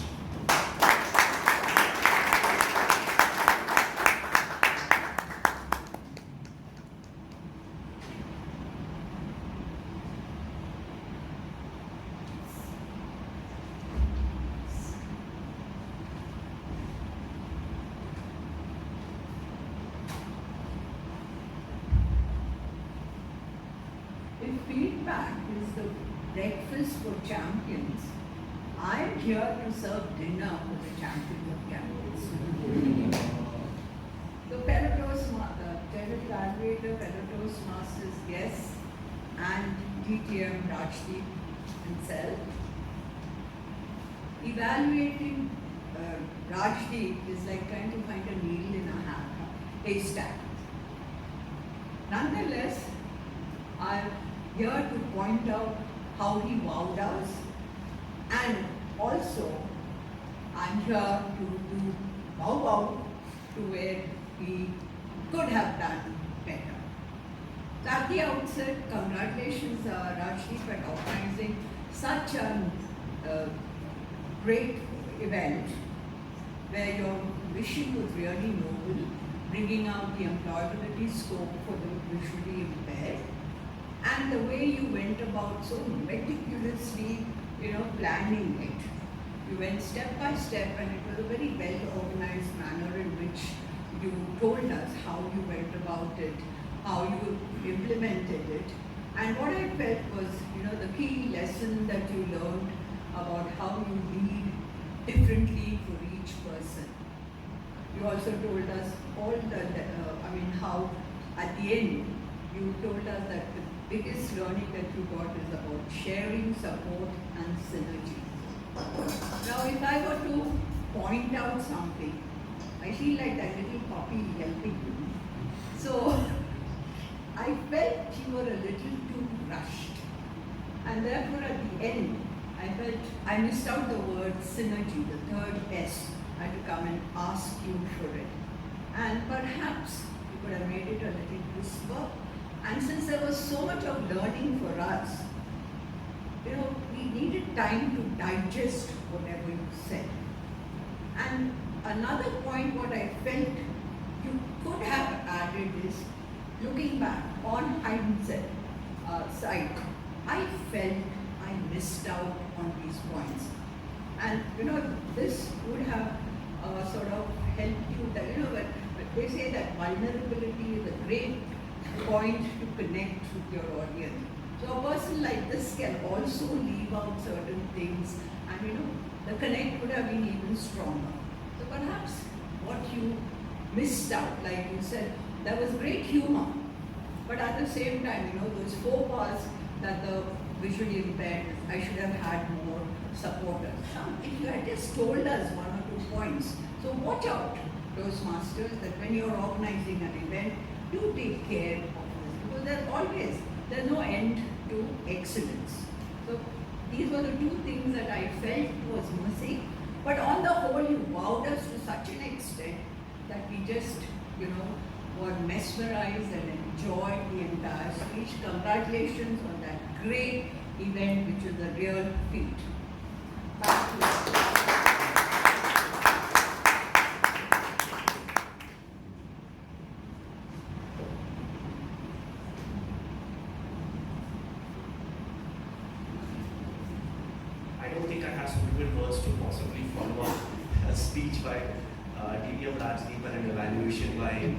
If feedback is the breakfast for champions, I am here to serve dinner for the champions of champions. The fellow Toastmaster, evaluator, fellow Toastmasters guests, and DTM Rajdeep himself. Evaluating Rajdeep is like trying to find a needle in a haystack. Nonetheless, I'm here to point out how he wowed us, and also I'm here to do wow to where he could have done better. So at the outset, congratulations Rajdeep for organizing such a great event where your vision was really noble, bringing out the employability scope for the visually impaired, and the way you went about so meticulously, planning it. You went step by step, and it was a very well-organized manner in which you told us how you went about it, how you implemented it, and what I felt was, the key lesson that you learned about how you lead differently for each person. You also told us how at the end you told us that the biggest learning that you got is about sharing, support, and synergy. Now, if I were to point out something, I feel like that little puppy helping you. So, I felt you were a little too rushed. And therefore, at the end, I felt I missed out the word synergy, the third S. I had to come and ask you for it. And perhaps you could have made it a little crisper. And since there was so much of learning for us, we needed time to digest whatever you said. And another point what I felt you could have added is, looking back on hindsight, I felt I missed out on these points. And this would have sort of helped you, that, they say that vulnerability is a great point to connect with your audience. So a person like this can also leave out certain things, and the connect would have been even stronger. So perhaps what you missed out, like you said, there was great humor, but at the same time, those faux pas that the visually impaired, I should have had more supporters. If you had just told us 1 or 2 points. So watch out, Toastmasters, that when you're organizing an event, do take care of this, because there's no end to excellence. So these were the 2 things that I felt was missing. But on the whole, you wowed us to such an extent that we just, were mesmerized and enjoyed the entire speech. Congratulations on that great event, which is a real feat. Back to you. I don't think I have suitable words to possibly follow up a speech by DTM Rajdeep and an evaluation by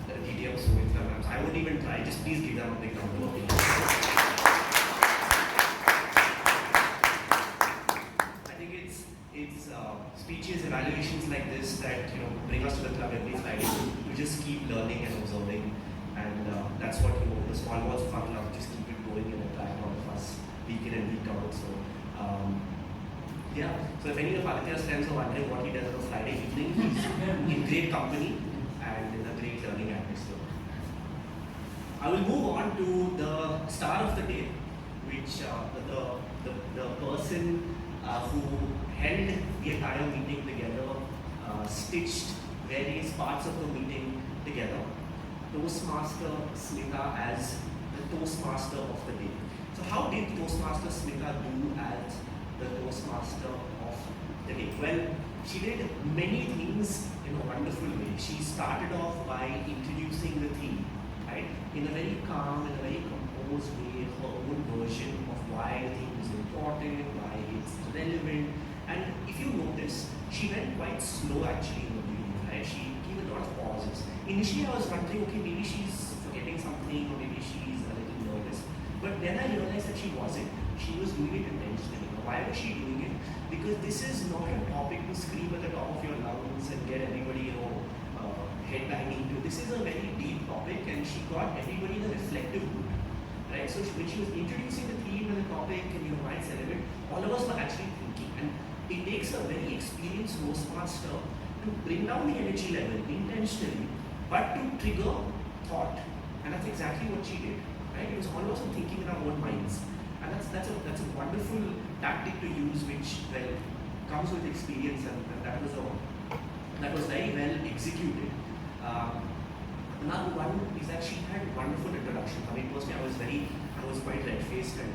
DTM Sumitra ma'am. I won't even try. Just please give them a big round of applause. I think it's speeches, evaluations like this that bring us to the club every Friday. We just keep learning and observing, and that's what the Small Walls of Fun Club just keep it going and attract all of us week in and week out. So yeah. So if any of Aditya's friends are wondering what he does on a Friday evening, he's in great company and in a great learning atmosphere. I will move on to the star of the day, which the person who held the entire meeting together, stitched various parts of the meeting together. Toastmaster Smita as the Toastmaster of the day. So how did Toastmaster Smita do as the Toastmaster of the day? Well, she did many things in a wonderful way. She started off by introducing the theme, right? In a very calm, in a very composed way, her own version of why the theme is important, why it's relevant. And if you notice, she went quite slow actually in the beginning, right? She gave a lot of pauses. Initially I was wondering, okay, maybe she's forgetting something or maybe she's a little nervous. But then I realized that she wasn't. She was doing it intentionally. Why was she doing it? Because this is not a topic to scream at the top of your lungs and get everybody, headbanging to. This is a very deep topic, and she got everybody in a reflective mood, right? So when she was introducing the theme and the topic and why it's relevant, all of us were actually thinking. And it takes a very experienced Toastmaster to bring down the energy level intentionally, but to trigger thought. And that's exactly what she did. right? It was all about thinking in our own minds. And that's a wonderful tactic to use, which comes with experience, and that was very well executed. Another one is that she had wonderful introduction. I mean, personally, I was quite red-faced and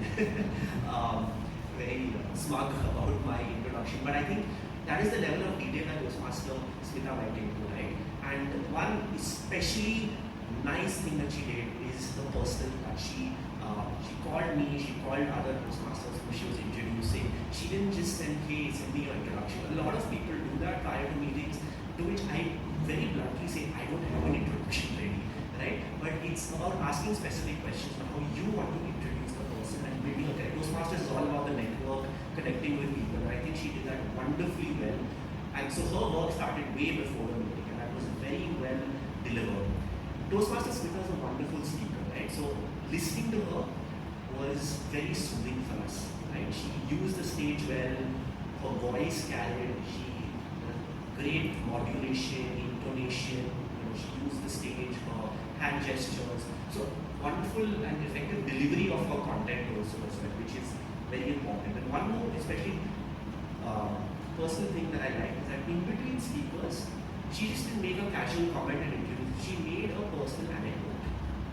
very smug about my introduction. But I think that is the level of detail that Toastmaster Smita went into, right? And one especially nice thing that she did is the personal touch. She called me, she called other Toastmasters who she was introducing. She didn't just send me your introduction. A lot of people do that prior to meetings, to which I very bluntly say, I don't have an introduction ready, right? But it's about asking specific questions on how you want to introduce the person and building a character. Toastmasters is all about the network, connecting with people, and I think she did that wonderfully well. And so her work started way before the meeting, and that was very well delivered. Toastmaster Smita is a wonderful speaker, right? So listening to her was very soothing for us, right? She used the stage well, her voice carried, she great modulation, intonation, she used the stage, her hand gestures. So wonderful and effective delivery of her content also as well, which is very important. And one more especially personal thing that I like is that in between speakers, she just didn't make a casual comment and interview. She made a personal anecdote.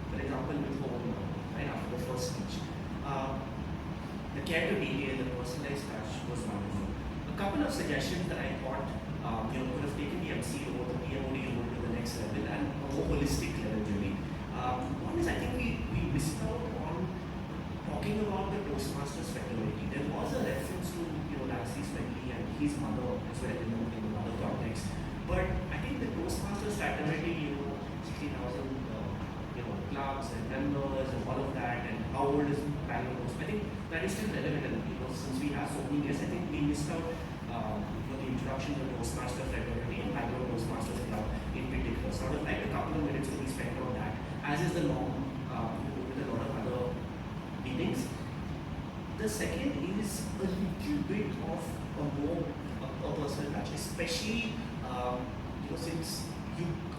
For example, with her own mother, right after the first speech. The care to detail, the personalized touch was wonderful. A couple of suggestions that I thought could have taken the MC role, the PMOD role to the next level and a more holistic level really. One is I think we missed out on talking about the Toastmasters fraternity. There was a reference to Nancy Smedley and his mother as well in the mother context. But I think the Toastmasters fraternity, 60,000 clubs and members and all of that, and how old is Bangalore Toast? I think that is still relevant, and since we have so many guests, I think we missed out the introduction to the Toastmaster fraternity and Bangalore Toastmasters Club in particular. So I would like a couple of minutes to be spent on that, as is the norm with a lot of other meetings. The second is a little bit of a personal touch, especially since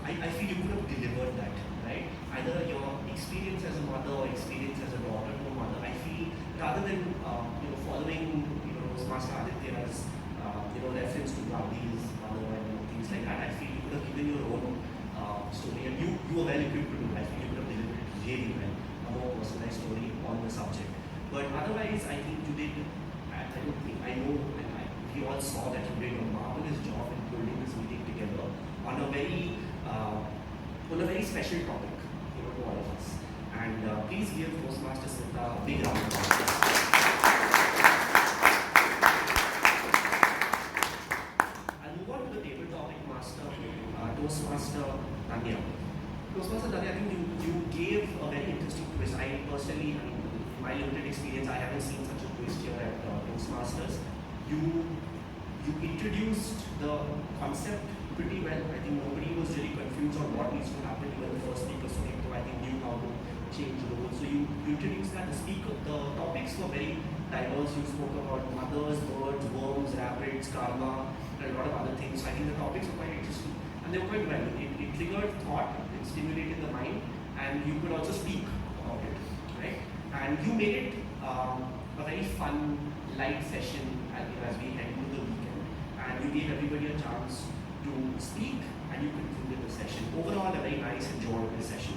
I feel you could have delivered that, right? Either your experience as a mother or experience as a daughter to a mother. I feel rather than following Toastmaster Aditya's reference to Gandhi's mother and things like that, I feel you could have given your own story, and you were well equipped to do that. I feel you could have delivered it really well, a more personalized story on the subject. But otherwise, I think you did. I know, and we all saw that you did a marvelous job in holding this meeting together on a very special topic, to all of us. And please give Toastmaster Smita a big round of applause. I'll move on to the table topic master, Toastmaster Danya. Toastmaster Danya, I think you gave a very interesting twist. I personally, in my limited experience, I haven't seen such a twist here at Toastmasters. You introduced the concept pretty well. I think nobody was really confused on what needs to happen. Even the first speaker, so I think knew how to change roles. So you introduced that. The topics were very diverse. You spoke about mothers, birds, worms, rabbits, karma, and a lot of other things. So I think the topics were quite interesting, and they were quite well. It triggered thought, it stimulated the mind, and you could also speak about it, right? And you made it a very fun, light session as we head into the weekend, and you gave everybody a chance to speak, and you concluded the session. Overall, a very nice, enjoyable session.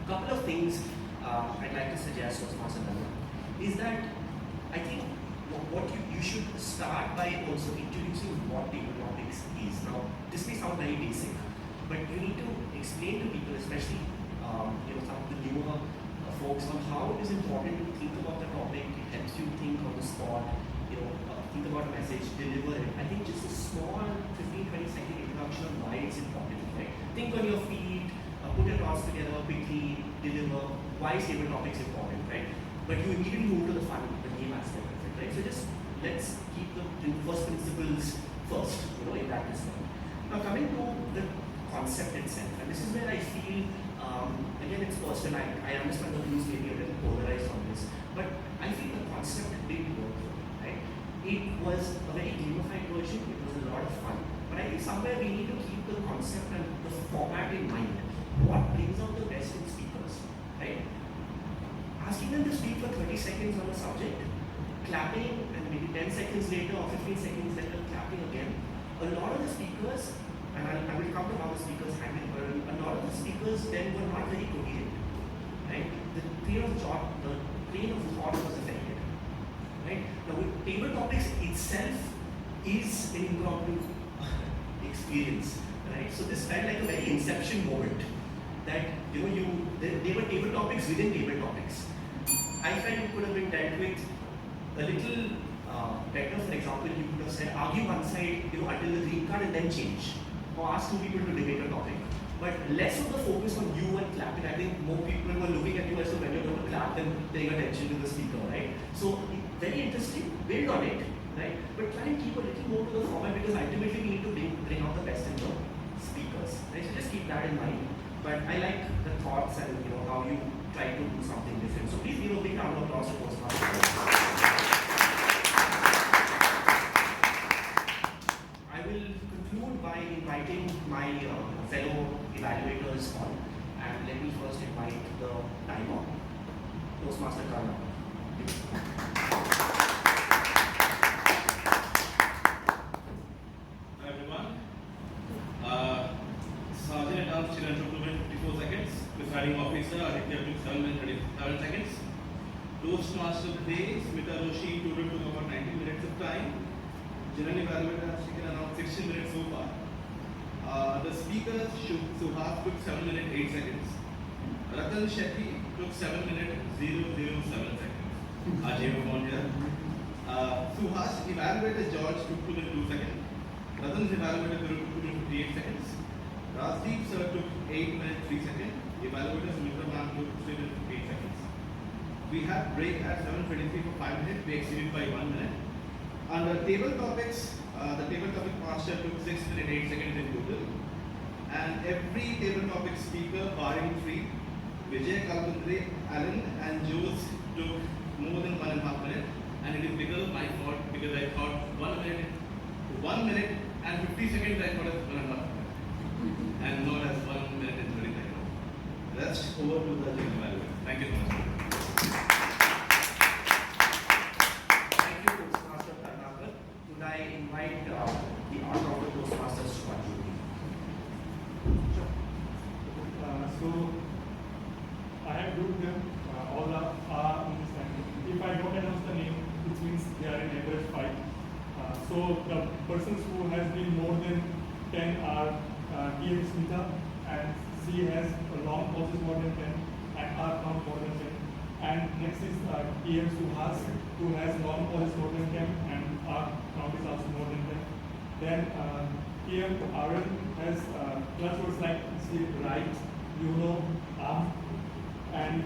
A couple of things I'd like to suggest, Toastmaster Danya, is that I think what you should start by also introducing what table topics is. Now, this may sound very basic, but you need to explain to people, especially some of the newer folks, on how it is important to think about the topic. It helps you think on the spot, think about a message, deliver it. I think just a small 15-20 second introduction on why it's important, right? Think on your feet, put your thoughts together quickly, deliver why is table topics important, right? But you immediately move to the fun, the game aspect of it, right? So just let's keep the first principles first, in that respect. Now coming to the concept itself, and this is where I feel, again it's personal, I understand the views may be a little polarized on this, but I feel the concept did work, right? It was a very gamified version, it was a lot of fun, but I think somewhere we need to keep the concept and the format in mind. What brings out the best in speakers, right? asking them to speak for 30 seconds on a subject, clapping, and maybe 10 seconds later or 15 seconds later, clapping again. A lot of the speakers, and I will come to how the speakers handle, but a lot of the speakers then were not very coherent. Right? The train of thought was affected. Right? Now, with table topics itself is an impromptu experience. Right? So this felt like a very inception moment. That they were table topics within table topics. I felt it could have been dealt with a little better. For example, you could have said argue one side, until the green card and then change, or ask two people to debate a topic. But less of the focus on you and clapping. I think more people were looking at you as to when you're going to clap than paying attention to the speaker, right? So very interesting. Build on it, right? But try and keep a little more to the format because ultimately we need to bring out the best in the speakers, right? So just keep that in mind. But I like the thoughts and how you try to do something different. So please give a big round of applause to Toastmasters. I will conclude by inviting my fellow evaluators on, and let me first invite the timer, Toastmaster Karna. Hi everyone. Sergeant announced children took 54 seconds. Presiding officer Aditya took 7 minutes 37 seconds. Toastmaster of the day, Smita Roshi took about 90 minutes of time. General evaluator has taken around 60 minutes so far. The speakers, Suhas took 7 minutes 8 seconds. Ratan Shetty took 7 minutes 007 seconds. Ajay Momonia. Suhas evaluator George took 2 minutes 2 seconds. Ratan's evaluator took 2 minutes 58 seconds. Rajdeep sir took 8 minutes 3 seconds. Evaluator Sumitra ma'am took 3 minutes 8 seconds. We had break at 7:23 for 5 minutes. We exceeded by 1 minute. Under table topics, the table topic master took 6 minutes 8 seconds in total. And every table topic speaker, barring 3, Vijay, Kalpandre, Alan and Jules took more than 1.5 minutes. And it is because of my fault because I thought 1 minute and 50 seconds I thought as 1.5 minutes. And not as 1 minute and 30 seconds. That's over to the general evaluator. Thank you so much. Could I invite the author of the Toastmasters to contribute? So I have grouped them all are in this language. If I don't announce the name, it means they are in average 5. So the persons who has been more than 10 are T.M. Smita, and she has a long pauses more than 10 and R count more than 10. And next is T.M. Suhas, who has long pauses more than 10 and R count is also more than 10. Then T.M. Aaron has clutch words like right, and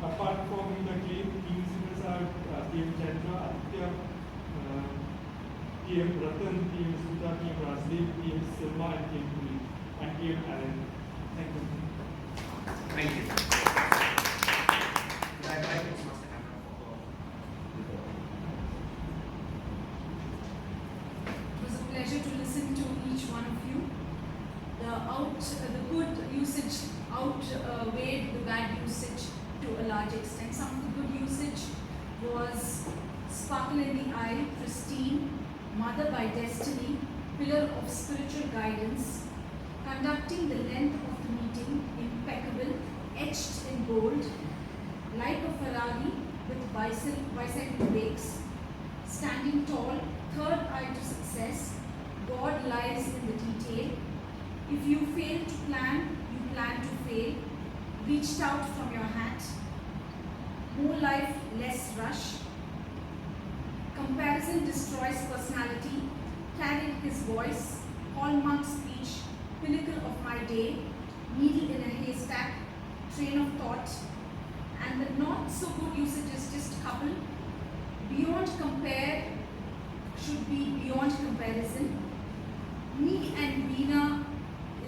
apart from the team signals are T.M. Chandra, Aditya, T.M. Ratan, T.M. Sudha, T.M. Rajdeep, T.M. Silma, and T.M. Puri, and T.M. Allen. Thank you. Thank you. Could I invite Toastmaster Hannah for her report? It was a pleasure to listen to each one of you. The good usage outweighed the bad usage to a large extent. Some of the good usage was sparkle in the eye, pristine, mother by destiny, pillar of spiritual guidance, conducting the length of the meeting, impeccable, etched in gold, like a Ferrari with bicycle brakes, standing tall, third eye to success, God lies in the detail. If you fail to plan, you plan to fail, reached out from your hat, more life, less rush, comparison destroys personality, carried his voice, hallmark speech, pinnacle of my day, needle in a haystack, train of thought, and the not so good usage is just couple. Beyond compare should be beyond comparison. Me and Veena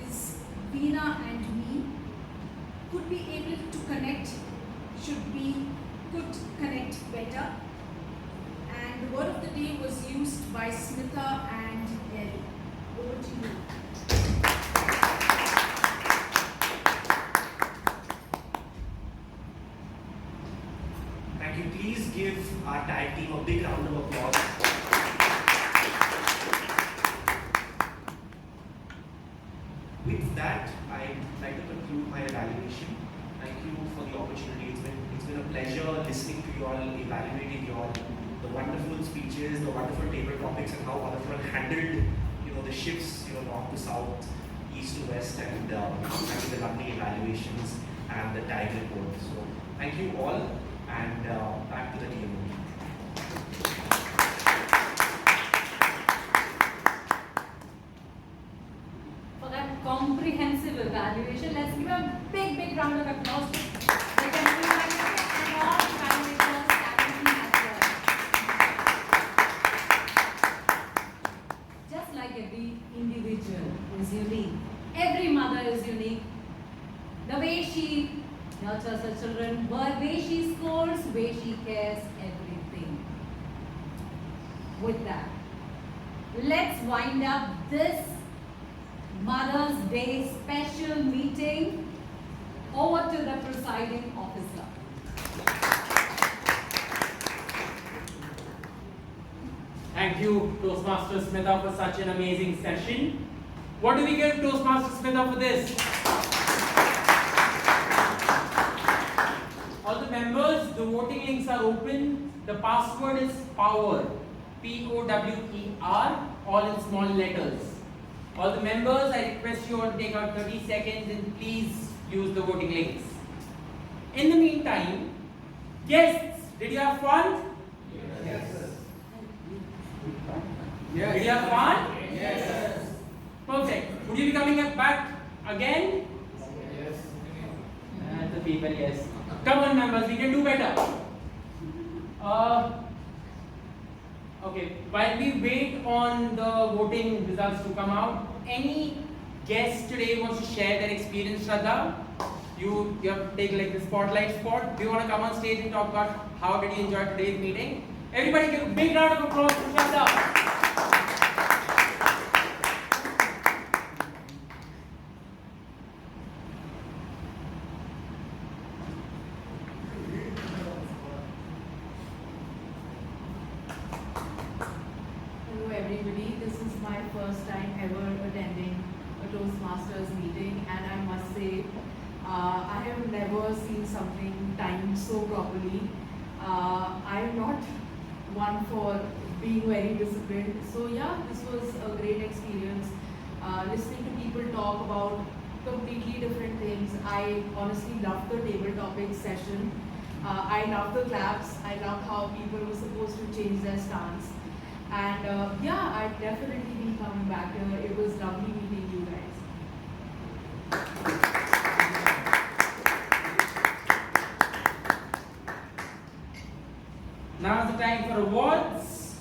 is Veena and me. Could be able to connect, could connect better. And the word of the day was used by Smita and Ellie. Over to you. give our tag team a big round of applause. With that, I'd like to conclude my evaluation. Thank you for the opportunity. It's been a pleasure listening to you all, evaluating you all, the wonderful speeches, the wonderful table topics, and how all of you all handled, the shifts, north to south, east to west, and the lovely evaluations and the tag report. So thank you all, and back to the team. For that comprehensive evaluation, let's give a big round of applause to the evaluators and all evaluators faculty as well. Just like every individual is unique, every mother is unique. The way she nurtures her children, the way she scolds, the way she cares, everything. With that, let's wind up this Mother's Day special meeting. Over to the presiding officer. Thank you, Toastmaster Smitha, for such an amazing session. What do we give Toastmaster Smitha for this? All the members, the voting links are open. The password is POWER, POWER, all in small letters. All the members, I request you all to take out 30 seconds and please use the voting links. In the meantime, guests, did you have fun? Yes. Did you have fun? Yes. Perfect. Would you be coming back again? Yes. The people, yes. Come on, members, we can do better. Okay, while we wait on the voting results to come out, any guest today wants to share their experience, Shraddha? You have to take like the spotlight spot. Do you want to come on stage and talk about how did you enjoy today's meeting? Everybody give a big round of applause for Shraddha. Hello everybody, this is my first time ever attending a Toastmasters meeting, and I must say I have never seen something timed so properly. I am not one for being very disciplined, so yeah, this was a great experience. Listening to people talk about completely different things. I honestly loved the table topics session. I loved the claps. I loved how people were supposed to change their stance. And yeah, I'd definitely be coming back here. It was lovely meeting you guys. Now's the time for awards.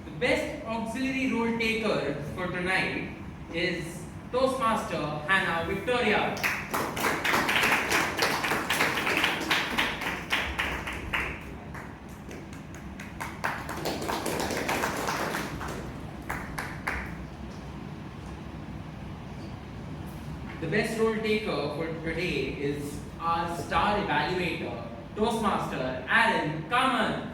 The best auxiliary role taker for tonight is Toastmaster Hannah Victoria. The best role taker for today is our star evaluator, Toastmaster Aaron Kaman.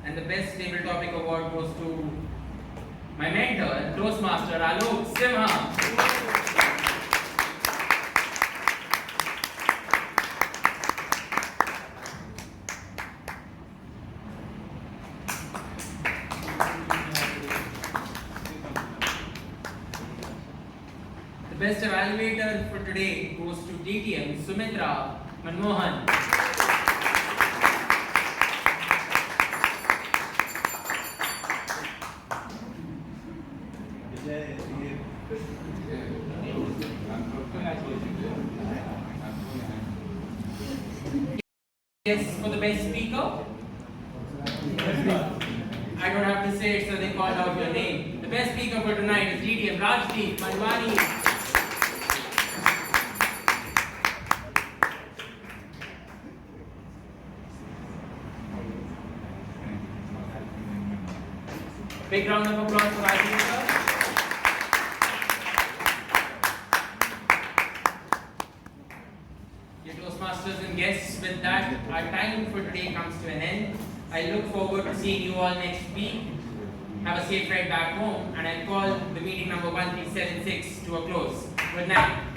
And the best table topic award goes to my mentor, Toastmaster Alok Simha. The best evaluator for today goes to DTM Sumitra Manmohan. Yes, for the best speaker. I don't have to say it, so they called out your name. The best speaker for tonight is DTM Rajdeep Manwani. Big round of applause for Rajeev sir. Your Toastmasters and guests, with that, our time for today comes to an end. I look forward to seeing you all next week. Have a safe ride back home, and I'll call the meeting number 1376 to a close. Good night.